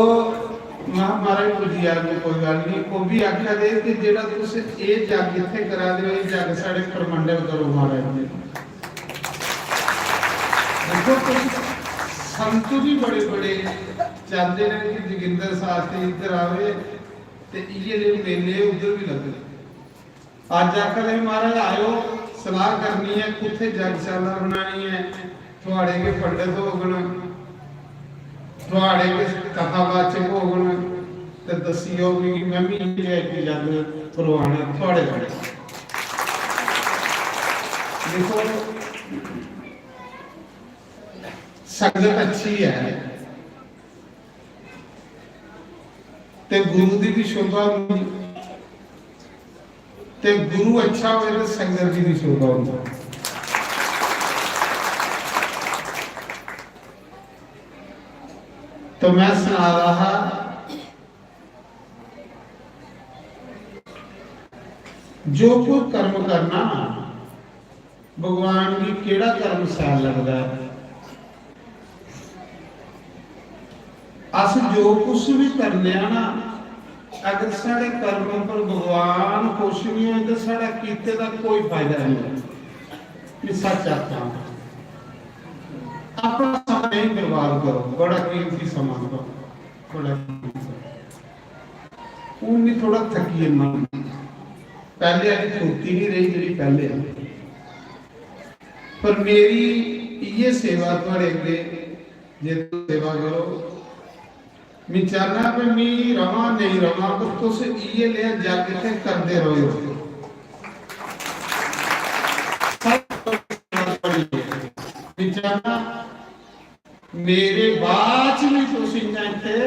महाराज पूजी आ कोई गल नहीं को भी आख्या दे कि जेड़ा तुसे ए जग इथे करा दे ए जग साडे परमंडल करो महाराज जी देखो संत भी बड़े बड़े चाहते हैं कि जोगिंदर शास्त्री इधर आवे ते ये ले मेले उधर भी लगे आज आकर महाराज आयो सलाह करनी है कुत्थे जगशाला बनानी है थोड़े के पंडित होगन थोड़े के कथावाचक होगन ते दसियो भी मैं भी ये जग करवाना थोड़े बड़े देखो संगत अच्छी है ते गुरु दी भी शोभा ते गुरु अच्छा होए तो संगत दी भी शोभा होती तो मैं सुना रहा जो कोई कर्म करना भगवान की केड़ा कर्म सैल लगता है अस जो कुछ भी करने ना अगर साढ़े कर्म पर भगवान खुश नहीं हो तो साढ़ा कीते का कोई फायदा नहीं है सच आता अपना समय नहीं बर्बाद करो, बड़ा कीमती समा दो, बड़ा भी थोड़ा थकी मन पहले वाली फुर्ती नहीं रही जी पहले। पर मेरी ये सेवा थोड़े अगे जे सेवा करो, मैं चाहना पे मैं रवा नहीं रवा तो तुस ये ले जाके करते रहो। मैं चाहना मेरे बाद भी तुस इन्हें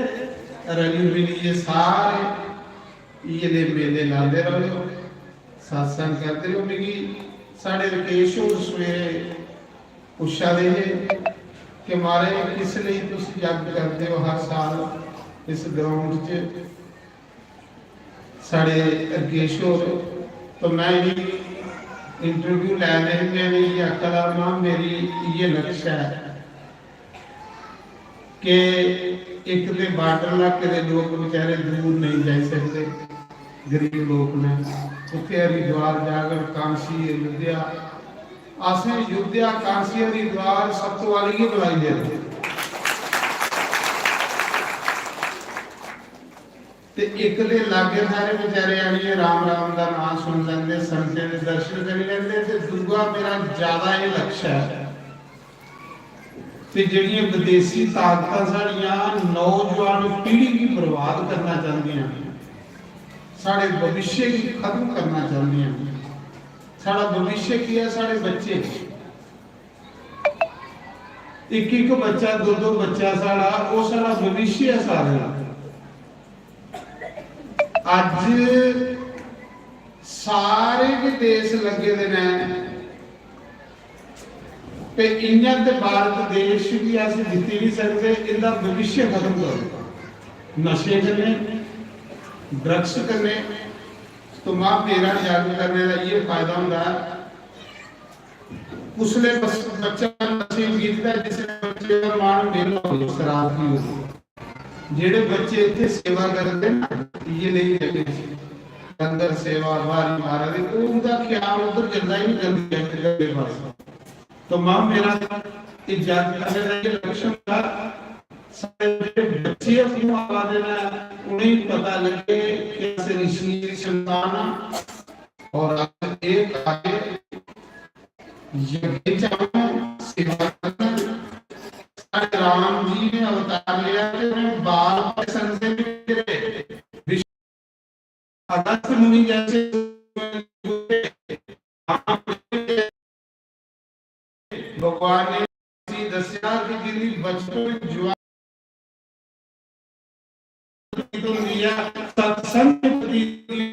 रली मिली ये सारे ये ले मेले लाते रहो, सत्संग करते रहो। मिगी साढ़े रकेश होर सवेरे पुछा दे कि मारे किस लिए तुम यज्ञ करते हो हर साल इस ग्राउंड च साढ़े रकेश होर। तो मैं भी इंटरव्यू लैने मैंने ये आखा मां मेरी ये लक्ष्य है कि एक तो बार्डर इलाके के लोग बेचारे दूर नहीं जा सकते, गरीब लोग ने उत्थे हरिद्वार जाकर कांसी अयोध्या असें अयोध्या कांसी हरिद्वार सब तो वाली ही बुलाई दे ते एक दे लागे सारे बेचारे आनिए राम राम का नाम सुन लेंदे, संते दे दर्शन कर लेंदे। ते दूआ मेरा ज्यादा ये लक्ष्य है ते ਜਿਹੜੀਆਂ विदेशी ताकतां साड़ियां नौजवान पीढ़ी की बर्बाद करना चाहदियां, साढ़े भविष्य की खत्म करना चाहदियां। साड़ा भविष्य की है, साढ़े बच्चे एक एक बच्चा दो दो बच्चा साड़ा वो साड़ा भविष्य है सारे। आज सारे के देश लगे दे ने पे इंडिया ते भारत देश भी ऐसे जीत नहीं सकते, इनका भविष्य खत्म करो। नशे करने ड्रग्स करने तो मां मेरा जागरूक करने का ये फायदा होता है। उसले बच्चा नशे जीतता है जिससे बच्चे का मान मेला हो शराब की हो। जेड़े बच्चे इतने सेवा करते ना ये नहीं लगे अंदर सेवा बाहर मारा दे उनका ख्याल उधर जल्दा ही नहीं जल्दी पास। तो मां मेरा इजाजत करने का ये लक्ष्य था सारे बच्चे अपनी आवाज देना उन्हें पता लगे कैसे ऋषि संतान और एक आगे यज्ञ चाहूं सेवा करना। राम जी ने अवतार लिया कि उन्हें बाल संसे भी अगस्त मुनि जैसे भगवान ने दस्या कि जिंदगी बचपन जुआ दुनिया सत्संग प्रति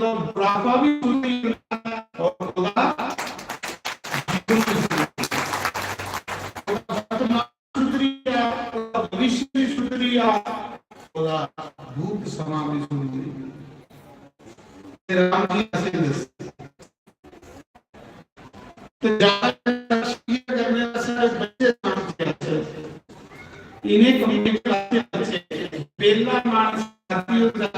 तो बुढ़ापा भी सुनी और खुदा भविष्य सुधरिया खुदा भूत समा भी सुनी। राम जी ऐसे तो करने सारे बच्चे इन्हें कम्युनिटी क्लास बच्चे बेला मान साथी होता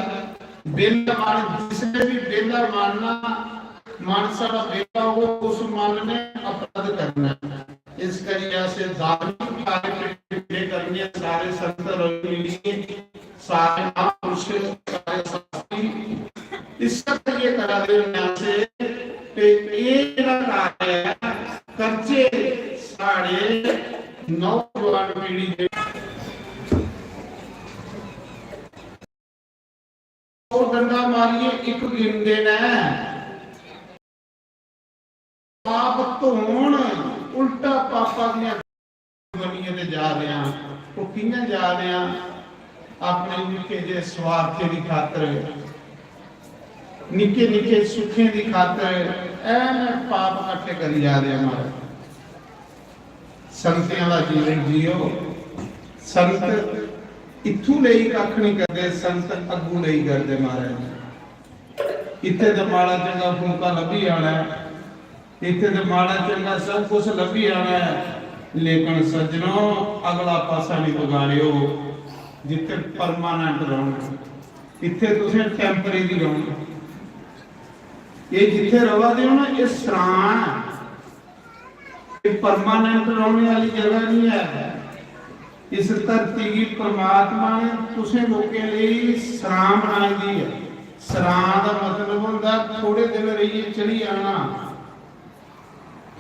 बेला मान जिसने भी बेला मानना मानसा का बेला हो उस मान ने अपराध करना। इस करिया से धार्मिक कार्य करने सारे संत रविंद्र सारे महापुरुष सारे साथी इस सब ये करा दे यहाँ से एक कार्य कर्जे साढ़े नौजवान पीढ़ी के और डंडा मारिए एक गिनदे ने पाप धोण उल्टा पापा दियां बनिए ते जा रहे हैं। वो कियां जा रहे हैं अपने निके जे स्वार्थ की खातर निके निके सुखे की खातर ऐने पाप इकट्ठे करी जा रहे हैं। हमारे संतियां का जीवन जियो। संत इथू नहीं कख नहीं करते, संत अगू नहीं करते। महाराज इत्थे तो माड़ा चंगा फुलका लभी आना है, इत्थे तो माड़ा चंगा सब कुछ लभी आना है, लेकिन सज्जनों अगला पासा नहीं बगाड़ियो जिथे परमानेंट रहोगे। इत्थे तुसें टैंपरेरी रहोगे। ये जिथे रवा दे ना ये सरान परमानेंट रहने वाली जगह नहीं है। इस धरती की परमात्मा ने तुसें लोगों लिए सरां बनाई दी है। सरां का मतलब होता थोड़े दिन रहिए चढ़ी आना।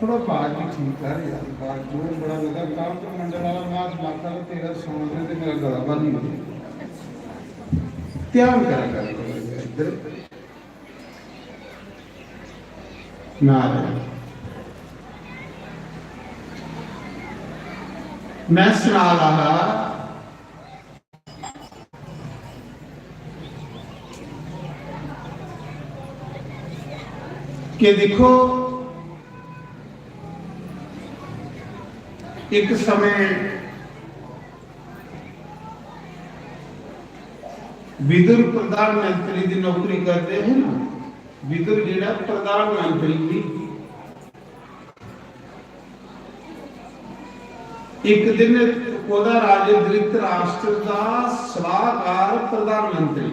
थोड़ा बात भी ठीक है यार, बात जो बड़ा लगा काम तो मंडल वाला मास माता का तेरा सुनने ते मेरा गला बंद हो गया। ध्यान करा कर इधर नारायण। मैं सुना रहा कि देखो एक समय विदुर प्रधानमंत्री की नौकरी करते हैं ना। विदुर जिहड़ा प्रधानमंत्री भी एक दिन ओदा राजे धृतराष्ट्र का सलाहकार प्रधानमंत्री।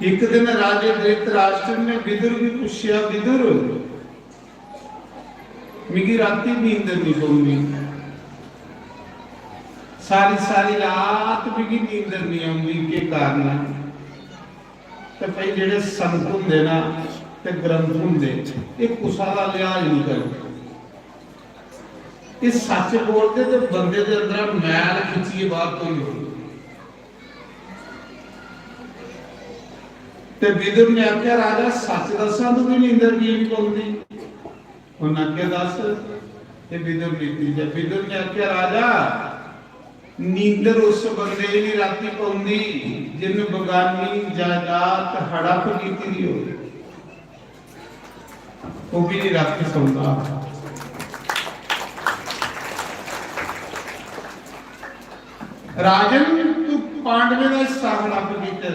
एक दिन राजे धृतराष्ट्र ने विदुर भी पूछा, विदुर मिगी राती नींद नहीं सोनी, सारी सारी रात मिगी नींद नहीं आती, के कारण? तो भाई जेडे संत हुंदे ना ते ग्रंथ हुंदे ये कुसा दा लिहाज नहीं करदे। ये सच बोलते तो बंदे दे अंदर मैल खिंचिए बात कोई हो। ते विदुर ने आख्या राजा सच दसा तो भी नींदर की नहीं पौंदी। उन्हें आख्या दस। ते विदुर नीति जब विदुर ने आख्या राजा नींदर उस बंदे की नहीं राती पौंदी जिन बगानी जायदाद हड़प की हो, वो भी नहीं राती सौंदा। राजन तू पांडवे का हिस्सा हड़प कीते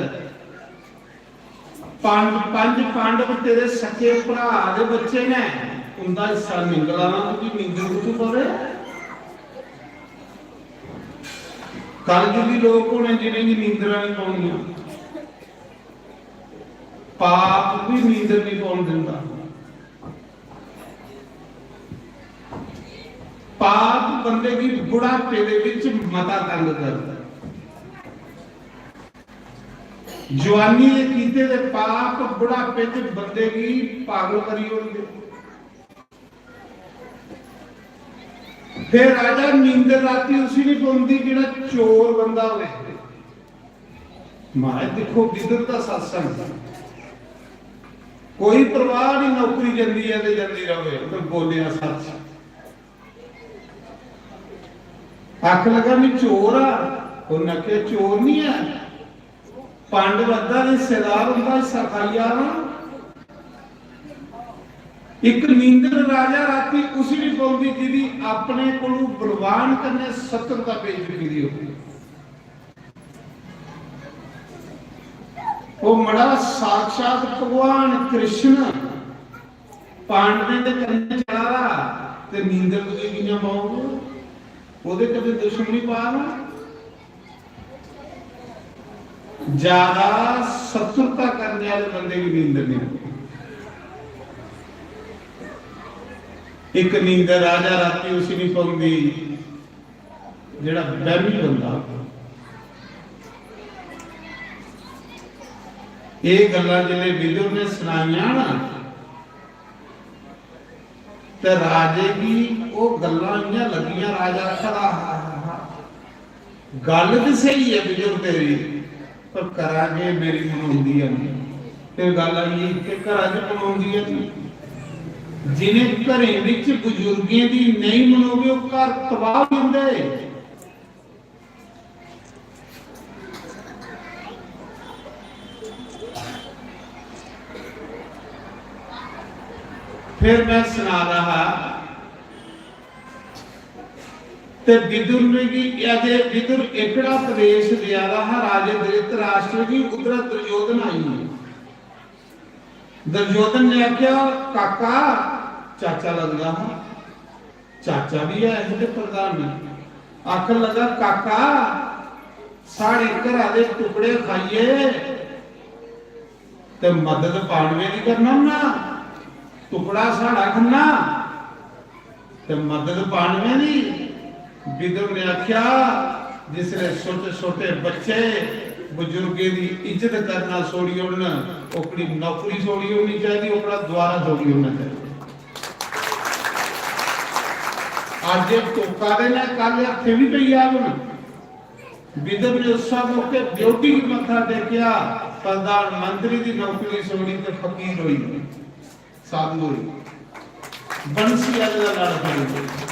पंज पांडव तेरे सच्चे भरा दे बच्चे ने, उनका हिस्सा निकला ना तू नींदर कुछ पवे। कलयुगी लोग होने जिन्हें की नींदर नहीं पाउंदियां, पाप भी नींदर नहीं पाउन दिंदा। पाप बंदे की बुढ़ापे दे विच मता तंग करदा। जवानी दे कीते दे पाप बुढ़ापे च बंदे की पागल करी होंदे। फिर राजा नींदर राती उसी नहीं पौंदी जिहड़ा चोर बंदा होवे। महाराज देखो विदुर दा सत्संग, कोई परवाह नहीं, नौकरी जल्दी है ते जल्दी रहे तो बोलिया सच। आख लगा मैं चोर आ, उन्हें आख्या चोर नहीं है, पांडव अद्धा हिस्सेदार उनका हिस्सा खाई आ रहा। एक नींदर राजा राती उसी नहीं पौंदी जिहदी अपने कोलों बलवान कन्ने शत्रुता पेश की हो। वो मड़ा साक्षात भगवान कृष्ण पांडवें दे कन्ने चला रहा ते नींदर तुसीं कियां पाओगे? ओदे कदे दुश्मनी पाना। ज्यादा शत्रुता करने वाले बंदे की नींदर नहीं आती। एक नींदर राजा राती उसी नहीं पौंदी जेड़ा बहमी बंदा। ये गल्लां जिहड़े विदुर ने सुनाइयां ना ते राजे की वो गल्लां इयां लगियां। राजा खड़ा गल तो सही है विदुर तेरी, पर करांगे मेरी मनाउंदी है नहीं। फिर गल आई कि घरां च मनाउंदी है नहीं। जिन्हें घरें विच बुजुर्गें दी नहीं मनोगे वो घर तबाह होंदे। फिर मैं सुना रहा ते विदुर ने की अजे विदुर एकड़ा प्रदेश दिया रहा राजे धृतराष्ट्र की। उधर दुर्योधन आई। दुर्योधन ने आख्या काका चाचा लगदा, चाचा भी है इसके प्रधान में। आखन लगा काका साढ़े घरा दे टुकड़े खाइए ते मदद पांडवे की करना ना, टुकड़ा साड़ा खन्ना ते मदद पांडवे दी। विदुर ने आख्या जिसने छोटे छोटे बच्चे बुजुर्गे की इज्जत करना छोड़ी उड़ना ओकड़ी नौकरी छोड़ी होनी चाहिए ओकड़ा द्वारा छोड़ी होना चाहिए आज एक टोका देना कल हथे भी पई आवन विदुर ने उस मौके ड्यूटी की मथा देखिया प्रधानमंत्री की नौकरी छोड़ी ते फकीर हुई साधु हुई बंसी वाले का लड़ पड़ी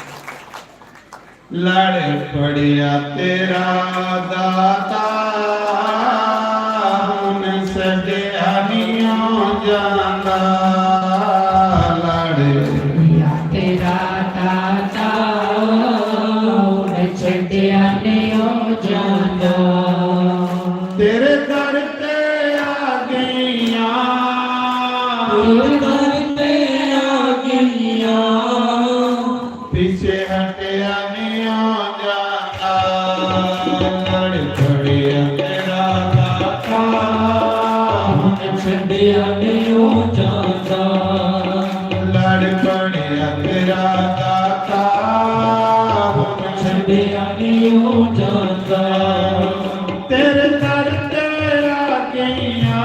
लड़ पड़िया तेरा दाता हुन सदिया नियों जांदा लड़ पड़िया तेरा दाता हुन सदिया नियों जांदा तेरे दर ते आ गईया तेरे दर ते आ गईया पीछे हटिया तेरे दर ते आ गईया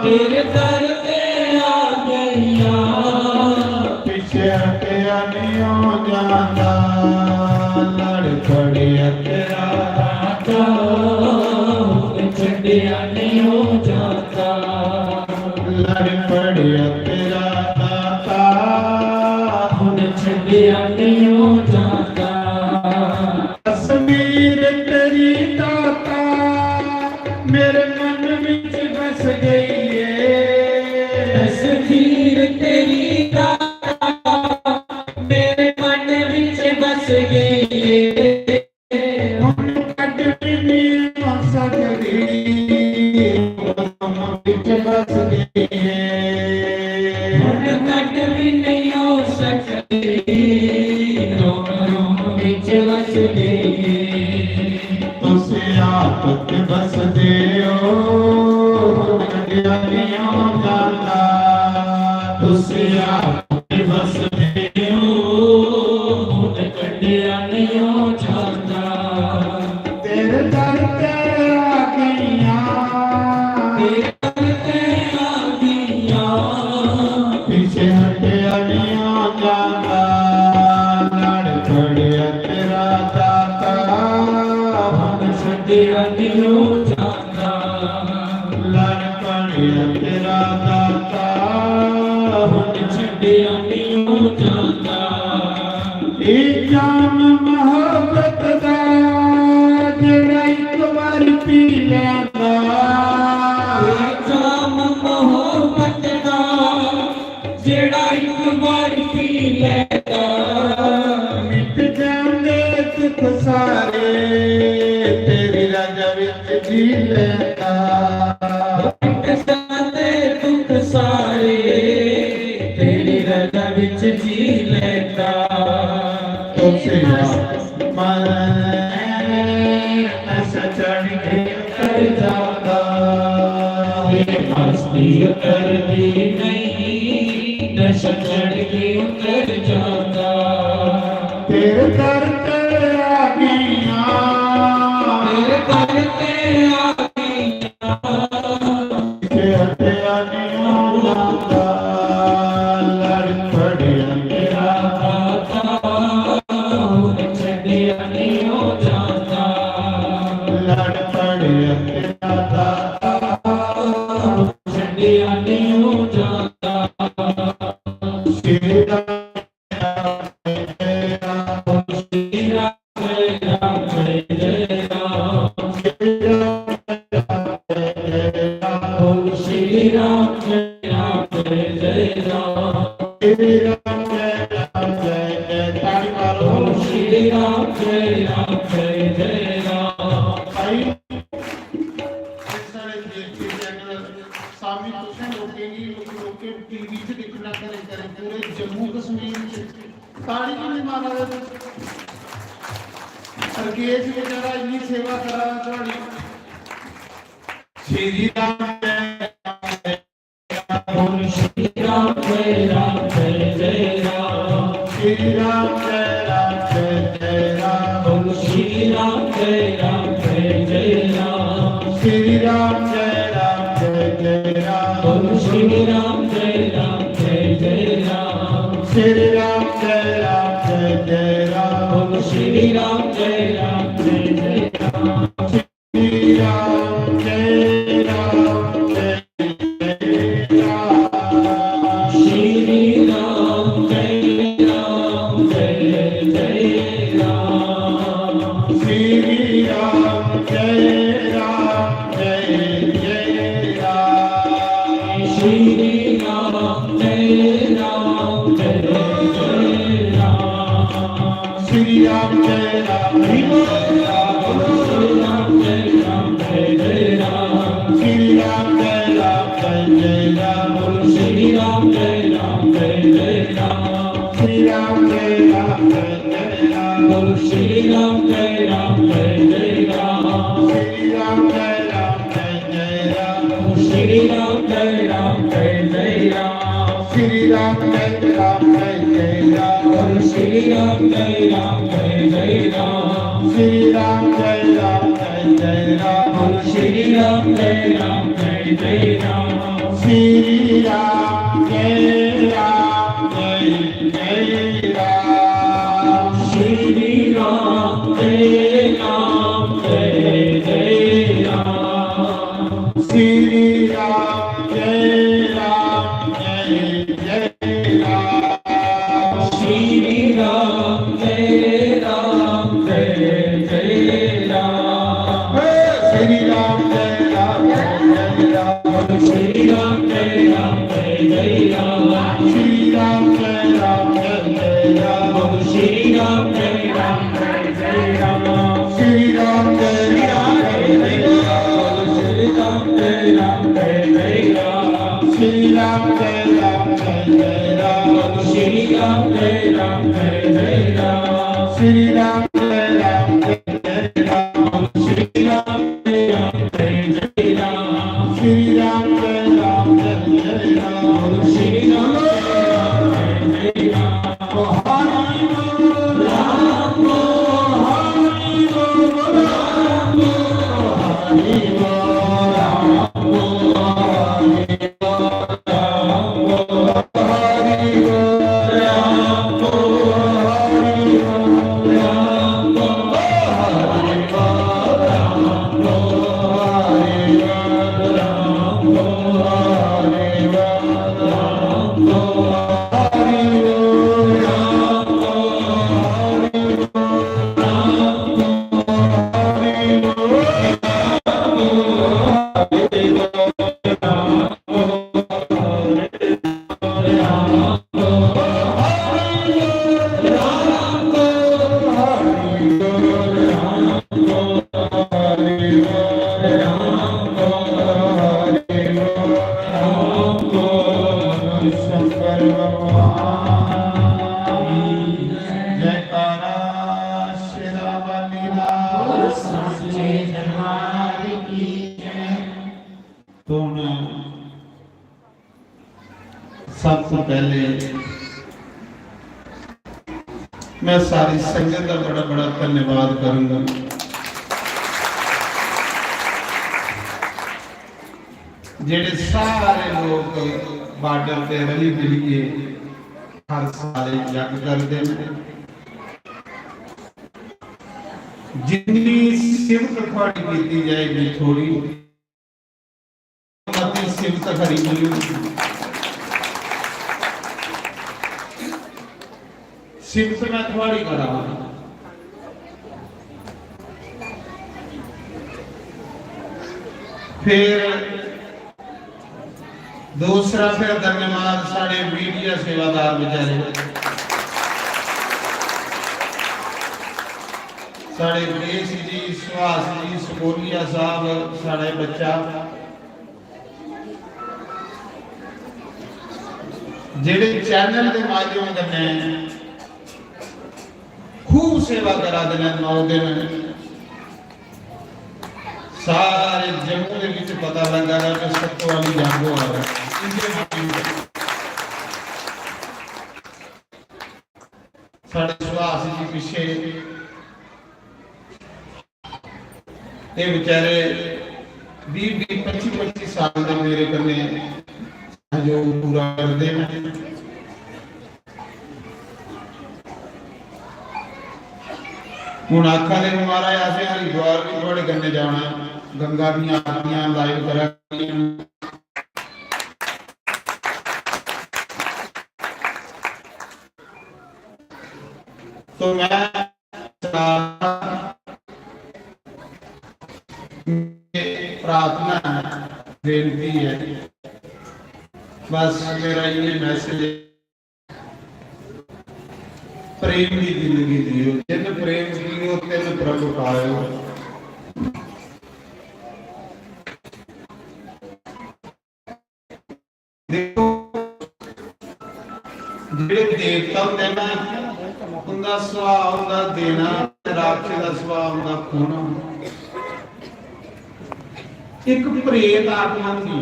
तेरे दर ते आ गईया पीछे हटिया नहीं हो जाता लड़ पड़िया तेरा दाता छड़िया नहीं हो जाता लड़ पड़िया तेरा दाता छड़िया नहीं हो जाता तस्वीर तेरी दाता मेरे मन विच बस गई है तस्वीर तेरी दाता मेरे मन विच बस गई है हुन कद भी नहीं हो सकदी विच बस गई है हुन कद भी नहीं हो सकदी विच बस गई तुसी आप बस दे जाता तुसी आप बस दे कटिया नहीं हो जाता तेरे दर ते आ गईया तेरे दर ते आ गईया पीछे हटिया नहीं हो जाता लड़ पड़िया तेरा दाता छड़िया नहीं हो जाता लड़ पड़िया तेरा दाता छड़िया नहीं हो जाता जाम मोहब्बत दा जेड़ा एक बार पी लेंदा जाम मोहब्बत दा जेड़ा एक बार पी लेंदा मिट जांदे दुख सारे तेरी राजा विच जी लेंदा मिट जांदे दुख सारे तेरी राजा विच जी लेंदा मस्ती कर दी नहीं नशा चढ़ के उतर जाता तेरे दर ते आ गईया तेरे दर ते आ गईया हटिया नहीं हो जाता लड़ पड़िया तेरा दाता छड़िया नहीं हो जाता लड़ पड़िया तेरा दाता छड़िया नहीं हो जाता श्री राम जय राम श्री राम जय राम जय जय राम श्री राम जय राम जय जय राम श्री राम जय राम जय जय ताली मारो श्री राम जय राम जय जय राम भाई सारे देखते चैनल सामी तुसें लोके टीवी च दिखना करे पूरे जम्मू कश्मीर च ताली नहीं मारा सरकेश बेचारा इतनी सेवा करा थोड़ी श्री राम जय राम श्री राम जय राम जय जय राम श्री राम जय राम जय जय राम श्री राम जय जय राम। श्री राम जय जय राम। बोलो श्री राम जय जय राम। श्री राम जय जय राम। श्री राम जय जय राम। श्री राम जय जय राम। श्री राम जय जय राम। श्री राम जय राम। श्री राम जय जय राम। श्री राम जय जय राम। श्री राम जय जय राम। श्री राम जय जय राम। बोलो श्री राम जय जय राम। श्री राम जय जय राम। श्री राम जय जय राम। श्री राम जय जय राम। बोलो श्री राम जय जय राम। श्री राम जय जय राम। बोलो श्री राम जय जय राम। श्री राम जय जय राम। श्री राम जय जय राम। श्री राम जय जय राम। श्री राम जय जय राम। श्री राम जय जय राम। श्री राम जय जय राम। श्री राम जय जय राम। श्री राम जय जय राम। श्री राम जय जय राम। श्री राम जय जय राम। श्री राम जय जय राम। श्री राम जय जय राम। श्री राम जय जय राम। श्री राम जय जय राम। श्री राम जय जय राम। श्री राम जय जय राम। सब तो पहले मैं सारी संगत का बड़ा बड़ा धन्यवाद करूंगा। जेडे सारे लोग बार्डर पे रली मिलिए हर साल यज्ञ करते हैं। जितनी सिमत खड़ी की जाएगी थोड़ी सिमत खड़ी मिलेगी। सिमत मैं थोड़ी करा फिर दूसरा फिर धन्यवाद साढ़े मीडिया सेवादार बेचारे साढ़े देश जी सुहास जी सकोलिया साहब साढ़े बच्चा जेडे चैनल के माध्यम कन्ने खूब सेवा करा देना 9 दिन सारे जम्मू के बीच पता लगा कि सत्तो वाली जागो आ रहा है। साढ़े सुहास जी पीछे ये बेचारे 20-25 साल के मेरे कन्ने सहयोग पूरा करते हैं। हुण आखा दे महाराज असें हरिद्वार भी थोड़े कन्ने जाना, गंगा दी आरतियां लाइव करांगे। तो मैं प्रार्थना बेनती है, बस मेरा ये मैसेज, प्रेम की जिंदगी जियो, जिन प्रेम जियो तिन प्रभु पायो। देखो जेड़े देवता होंदे ना, उनका सुभाव उनका देना, राक्षस का सुभाव उनका खोना। एक प्रेत आत्मा होंदी,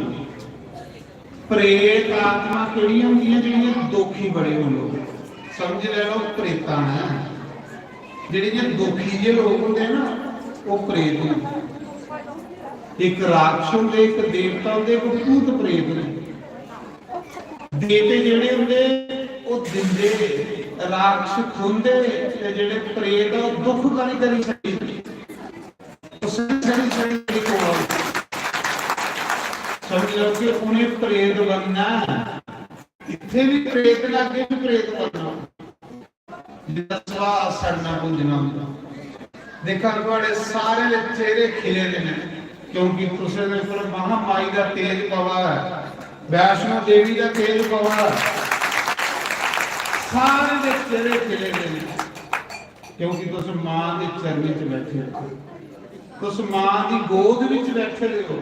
प्रेत आत्मा केड़ी होंदी है, जेड़ियां दुखी बड़े होंदे, समझ ले लो प्रेतां ने, जेड़ियां दुखी जे लोग होंदे ना, वो प्रेत होंदे। एक राक्षस होंदे, एक देवता होंदे, एक भूत प्रेत होंदे। देवते जेड़े होंदे वो दिंदे, राक्षस खुंदे, ते जेड़े प्रेत वो दुख करी करी छड़ी, उस छड़ी छड़ी को समझ लो कि उन्हें प्रेत बनना, इत्थे भी प्रेत लागे भी प्रेत बनना, जिदा सुभाव सड़ना भुंजना। देखा तुहाडे सारे दे चेहरे खिले दे ने, क्योंकि तुसे दे उपर महामाई दा तेज पवा है, वैष्णो देवी दा तेज पवा है, सारे दे चेहरे खिले दे ने, क्योंकि तुस मां दे चरनी च बैठे हो, तुस मां दी गोद विच बैठे हो,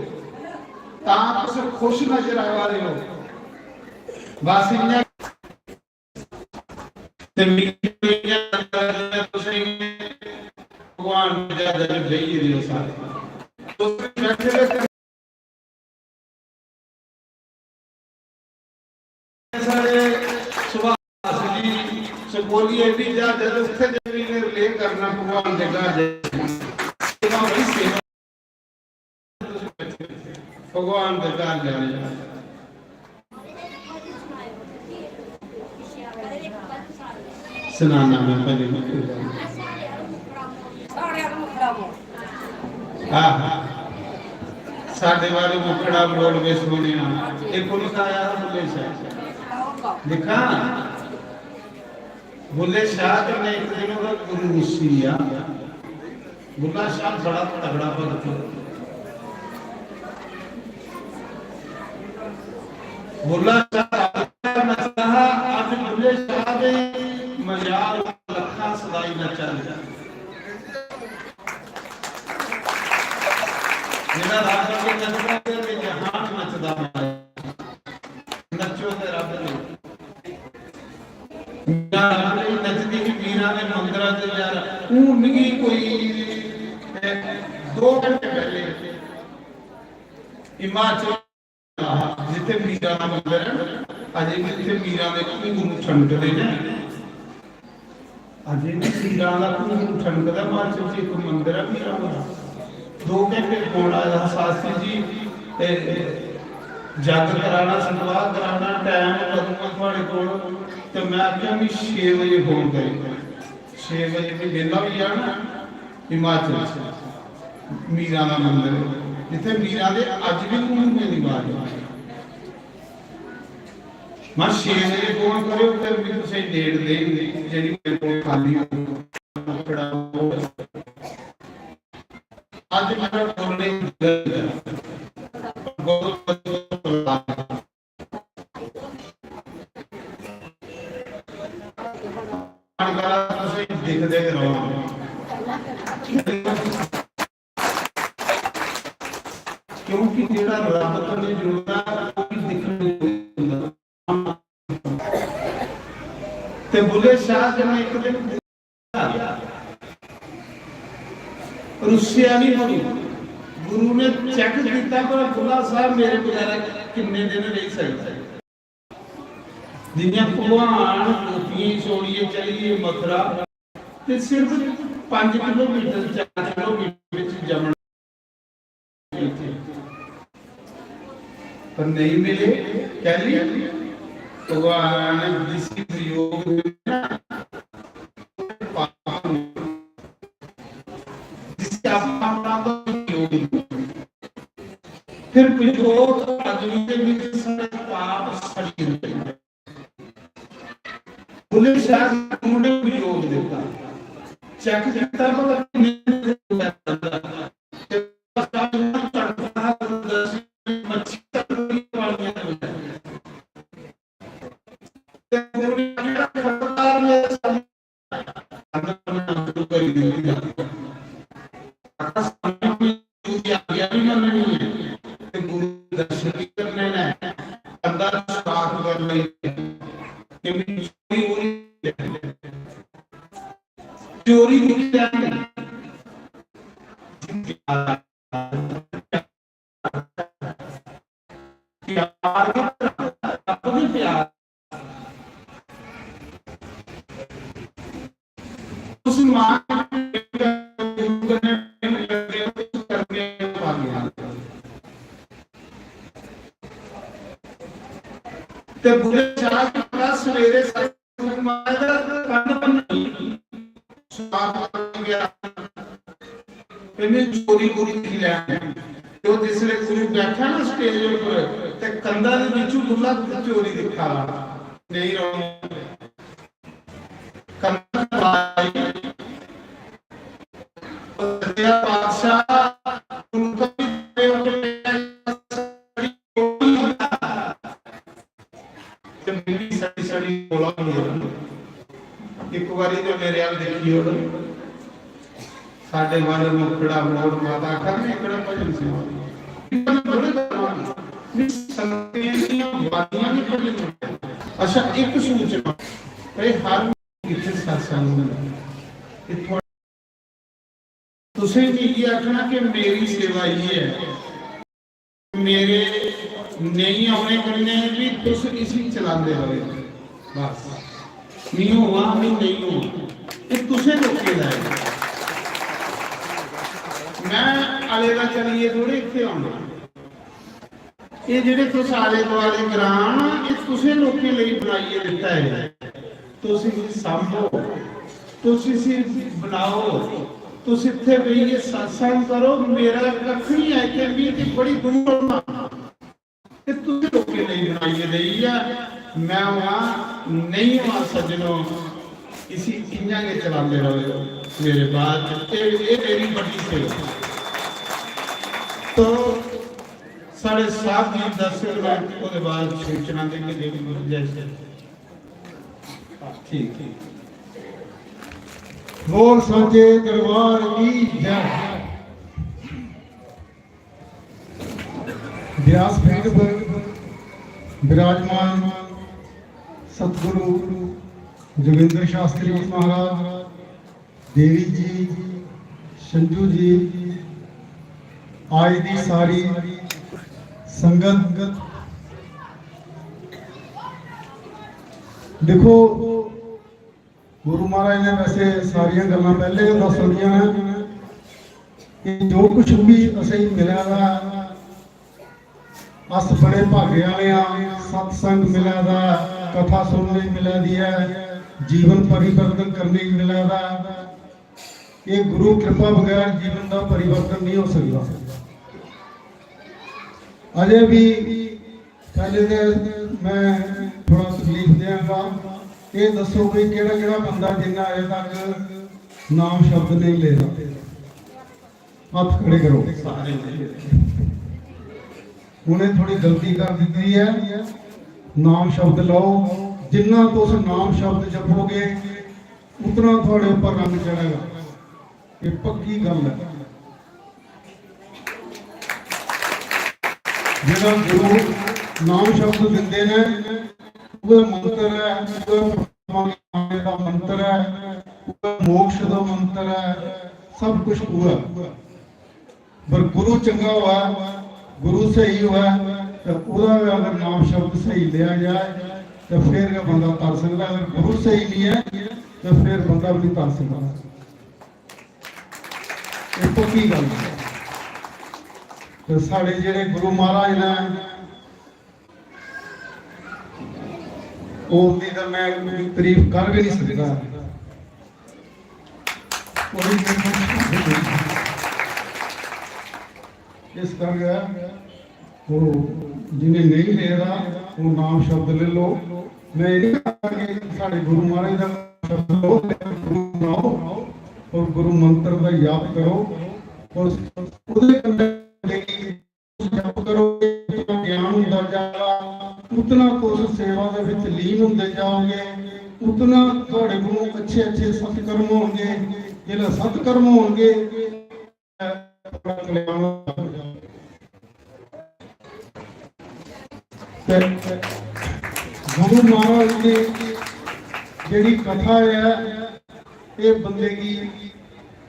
तां तुस खुश नजर आ रहे हो। बस इन्ना ते भगवान ज्यादा बेही रहे हो सारे तुस बैठे सारे सुभाष जी बोलिए भी जा जब उठे जब ले करना भगवान के घर भगवान के घर जाने सुनाना मैं पहले साढ़े वाले मुखड़ा बोल के सुनिया एक पुलिस आया बुल्ले शाह देखा बुल्ले शाह ने एक दिन का गुरु रुसिया बुल्ला शाह बड़ा तगड़ा भक्त बुल्ला शाह नचा आज बुल्ले शाह दे मजार लखा सदाई नचा जिना राजा के नचदा के जहान नचदा नचो ते रब ने ना नचदी की पीरा ने मंदिरा ते यार उनगी कोई 2 घंटे पहले हिमाचल जिथे मीरा का मंदिर है अजे भी जिथे मीरा दे घुंघरू ठंडदे ने अजे भी मीरा का घुंघरू ठंडदा हिमाचल च एक मंदिर है मीरा का 2 घंटे कोल आया शास्त्री जी जग कराना संगवाह कराना टाइम करूंगा थोड़े कोल तो मैं आख्या भी 6 बजे फोन करें 6 बजे भी वेला भी जाना हिमाचल मीरा का मंदिर जिथे मीरा दे अज भी घूमने की बात मैं 6 बजे फोन करो फिर भी तुम डेट देंगे जी मेरे को खाली आज मेरा बोलने दिखते रहो क्योंकि जेड़ा रब कने जुड़ना वो भी दिखने ते बुले शाह ने एक दिन रुसिया नहीं होगी गुरु ने चेक किया पर बुला साहब मेरे गुजारा किन्ने दिन रह सकता जिन्हें भगवान गोपियां छोड़िए चलिए मथुरा ते सिर्फ 5 किलोमीटर 4 किलोमीटर जमना पर नहीं मिले। कह लिया भगवान ने जिस प्रयोग फिर प्रयोग आदमी के बीच सारे पाप सड़ी होते हैं। पुलिस शायद मुंडे प्रयोग देता चेक करता चोरी उस मां ते बुरे चार का सवेरे चोरी पूरी थी लैंड तो जिसले गुरु बैठा ना स्टेज पर ते कंधा दे विचों खुला चोरी दिखा नहीं रोनी कंधा बादशाह उनका एक बारी जो मेरे आल देखियो साडे वाले मुखड़ा मोड़ माता करने एकड़ा भजन सेवा बड़े भगवान संगतियां वादियां नहीं भजन। अच्छा एक सूचना भाई हर किथे सत्संग में तुसें भी ये आखना कि मेरी सेवा ये है मेरे नहीं आने करने भी तुस इसी चलाते रहे बस नहीं हुआ नहीं हुआ ये तुसें रोके लाए मैं आले का चलिए थोड़े इतने आना ये जेडे तुस आले दुआले ग्राम ये तुसें लोकें लिए बनाइए दिता है तुस सांभो तुस इसी बनाओ तुस इत्थे बेहिए सत्संग करो मेरा कख नहीं है कि भी कि बड़ी दूर ये तुसें लोकें लिए बनाइए दी है मैं वहां नहीं वहां सज्जनों इसी इन्या के चलाते रहो मेरे बाद ये मेरी बड़ी सेवा तो साढ़े 7 मिनट 10 मिनट के बाद सूचना देंगे जैसे ठीक बोल सच्चे दरबार की जय। व्यासपीठ पर विराजमान सतगुरु जोगिंद्र शास्त्री महाराज, देवी जी, संजू जी, आज की सारी संगत देखो गुरु महाराज ने वैसे सारिया गल्लां पहले दस दियां ने कि जो कुछ भी असीं मिला दा अस बड़े भागे वाले हाँ सत्संग मिला दा कथा सुनने मिला दी है जीवन परिवर्तन करने मिला दा ये गुरु कृपा बगैर जीवन का परिवर्तन नहीं हो सकता। अजे भी पहले तो मैं थोड़ा तकलीफ देंगा ये दसो कोई केड़ा केड़ा बंदा जिन्ना अजे तक नाम शब्द नहीं ले रहा हाथ खड़े करो। उन्हें थोड़ी गलती कर दी है नाम शब्द लो जिन्ना तुस नाम शब्द जपोगे उतना थोड़े ऊपर रंग चढ़ेगा ये पक्की गल है। जिहड़ा गुरु नाम शब्द दिंदे ने वो मंत्र है वो परमात्मा का मंत्र है वो मोक्ष का मंत्र है सब कुछ पूरा पर गुरु चंगा हुआ गुरु सही हुआ तो अगर नाम शब्द सही लिया जाए तो फिर बंदा तर सकता अगर गुरु सही नहीं है तो फिर बंदा भी नहीं तर सकता। पक्की गल तो साढ़े जेडे गुरु महाराज ने ਉਹਦੀ ਤਾਂ ਮੈਂ ਤਾਰੀਫ ਕਰ ਵੀ ਨਹੀਂ ਸਕਦਾ। ਇਸ ਕਰਕੇ ਉਹ ਜਿਹਨੇ ਨਹੀਂ ਲੈਦਾ ਉਹ ਨਾਮ ਸ਼ਬਦ ਲੈ ਲਓ। ਮੈਂ ਇਹ ਨਹੀਂ ਕਹਾਂਗਾ ਕਿ ਸਾਡੇ ਗੁਰੂ ਮਹਾਰਾਜ ਦਾ ਸ਼ਬਦ ਲਓ, ਗੁਰੂ ਬਣਾਓ ਔਰ ਗੁਰੂ ਮੰਤਰ ਦਾ ਜਾਪ ਕਰੋ ਔਰ ਉਹਦੇ ਕੰਨੇ ਜਪ ਕਰੋਗੇ ਗਿਆਨ ਹੁੰਦਾ ਜਾਏਗਾ, ਉਤਨਾ ਤੁਸੀਂ ਸੇਵਾ ਦੇ ਵਿੱਚ ਲੀਨ ਹੁੰਦੇ ਜਾਓਗੇ, ਉਤਨਾ ਤੁਹਾਡੇ ਕੋਲੋਂ ਅੱਛੇ ਅੱਛੇ ਸਤਕਰਮ ਹੋਣਗੇ। ਜਿਹੜੇ ਸਤਕਰਮ ਹੋਣਗੇ ਤੁਹਾਡਾ ਕਲਿਆਣ ਹੋਵੇਗਾ। गुरु महाराज की ਜਿਹੜੀ ਕਥਾ ਹੈ ਇਹ ਬੰਦੇ ਦੀ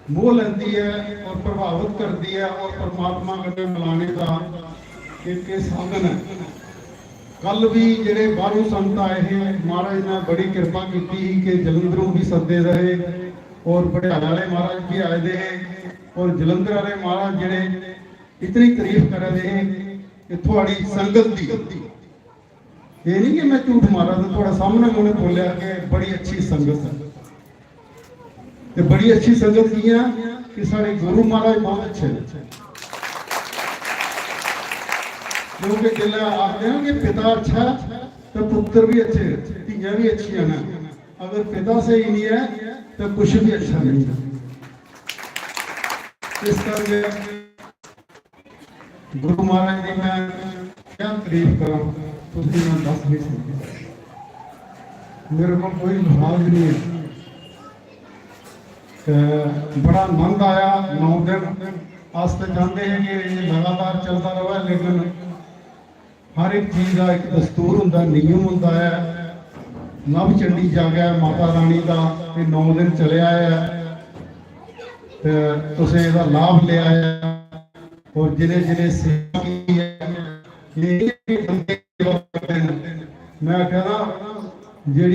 ਮੋਹ ਲੈਂਦੀ ਹੈ ਔਰ ਪ੍ਰਭਾਵਿਤ ਕਰਦੀ ਹੈ ਔਰ ਪਰਮਾਤਮਾ ਕਦੇ ਮਿਲਾਣੇ ਦਾ ਇੱਕ ਸਾਧਨ ਹੈ। ਕੱਲ ਵੀ ਜਿਹੜੇ ਬਾਹਰੋਂ ਸੰਤ ਆਏ हैं महाराज ने बड़ी कृपा की कि जलंधरों भी सदे रहे और पटियाला वाले महाराज भी आए थे और जलंधर वाले महाराज ਜਿਹੜੇ इतनी तारीफ कर रहे हैं कि थोड़ी संगत दी ये नहीं कि मैं झूठ मारा तो थोड़ा सामने मैंने बोलिया कि बड़ी अच्छी संगत है। बड़ी अच्छी संगत की है कि सारे गुरु महाराज बहुत अच्छे क्योंकि जिला आखते हैं कि पिता अच्छा तो पुत्र भी अच्छे, धीया भी अच्छी है ना। अगर पिता सही नहीं है तो कुछ भी अच्छा नहीं है। इस करके गुरु महाराज की मैं क्या तारीफ करा ਤੁਸੀਂ ਮੈਂ ਦੱਸ ਨਹੀਂ ਸਕਦਾ। ਮੇਰੇ ਕੋਲ ਕੋਈ ਲਫ਼ਜ਼ ਨਹੀਂ ਹੈ। ਬੜਾ ਆਨੰਦ ਆਇਆ 9 ਦਿਨ ਆਸਤੇ ਚਾਹੁੰਦੇ हैं कि ये लगातार चलता रहे लेकिन हर एक चीज़ का एक दस्तूर होंदा नियम होंदा है। नव चंडी जागा माता रानी का 9 दिन चलिया है तो तुसें इसका लाभ लिया है और जिन्हें जिन्हें सेवा की है मैं कहना जी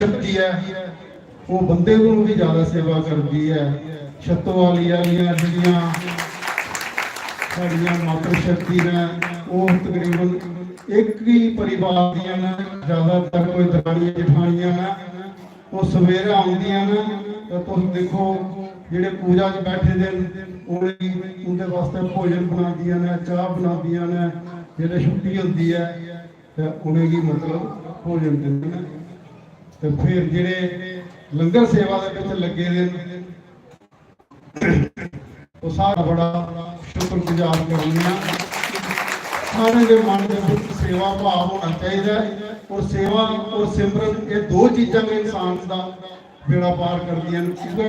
शक्ति है वो बंदे को भी ज्यादा सेवा करती है। छत्तो वाली साड़ियाँ मातृ शक्ति ने वो तकरीबन एक ही परिवार दियां ने ज्यादातर कोई दरानियां जठानियां ने वो सवेरे आउंदियां ने तो तुम देखो जेडे पूजा च बैठे दे उनके वास्ते भोजन बनादियां ने चाह बनादियां ने जेडे छुट्टी होंदी है तो उन्हें की मतलब भोजन देंदे ने तो फिर जेडे लंगर सेवा दे विच लगे दे वो सारा बड़ा शुक्रगुजार करना। सारे के मन के विच सेवा भाव होना चाहिए और सेवा और सिमरन ये दो चीज़ां इंसान का बेड़ा पार कर दियां।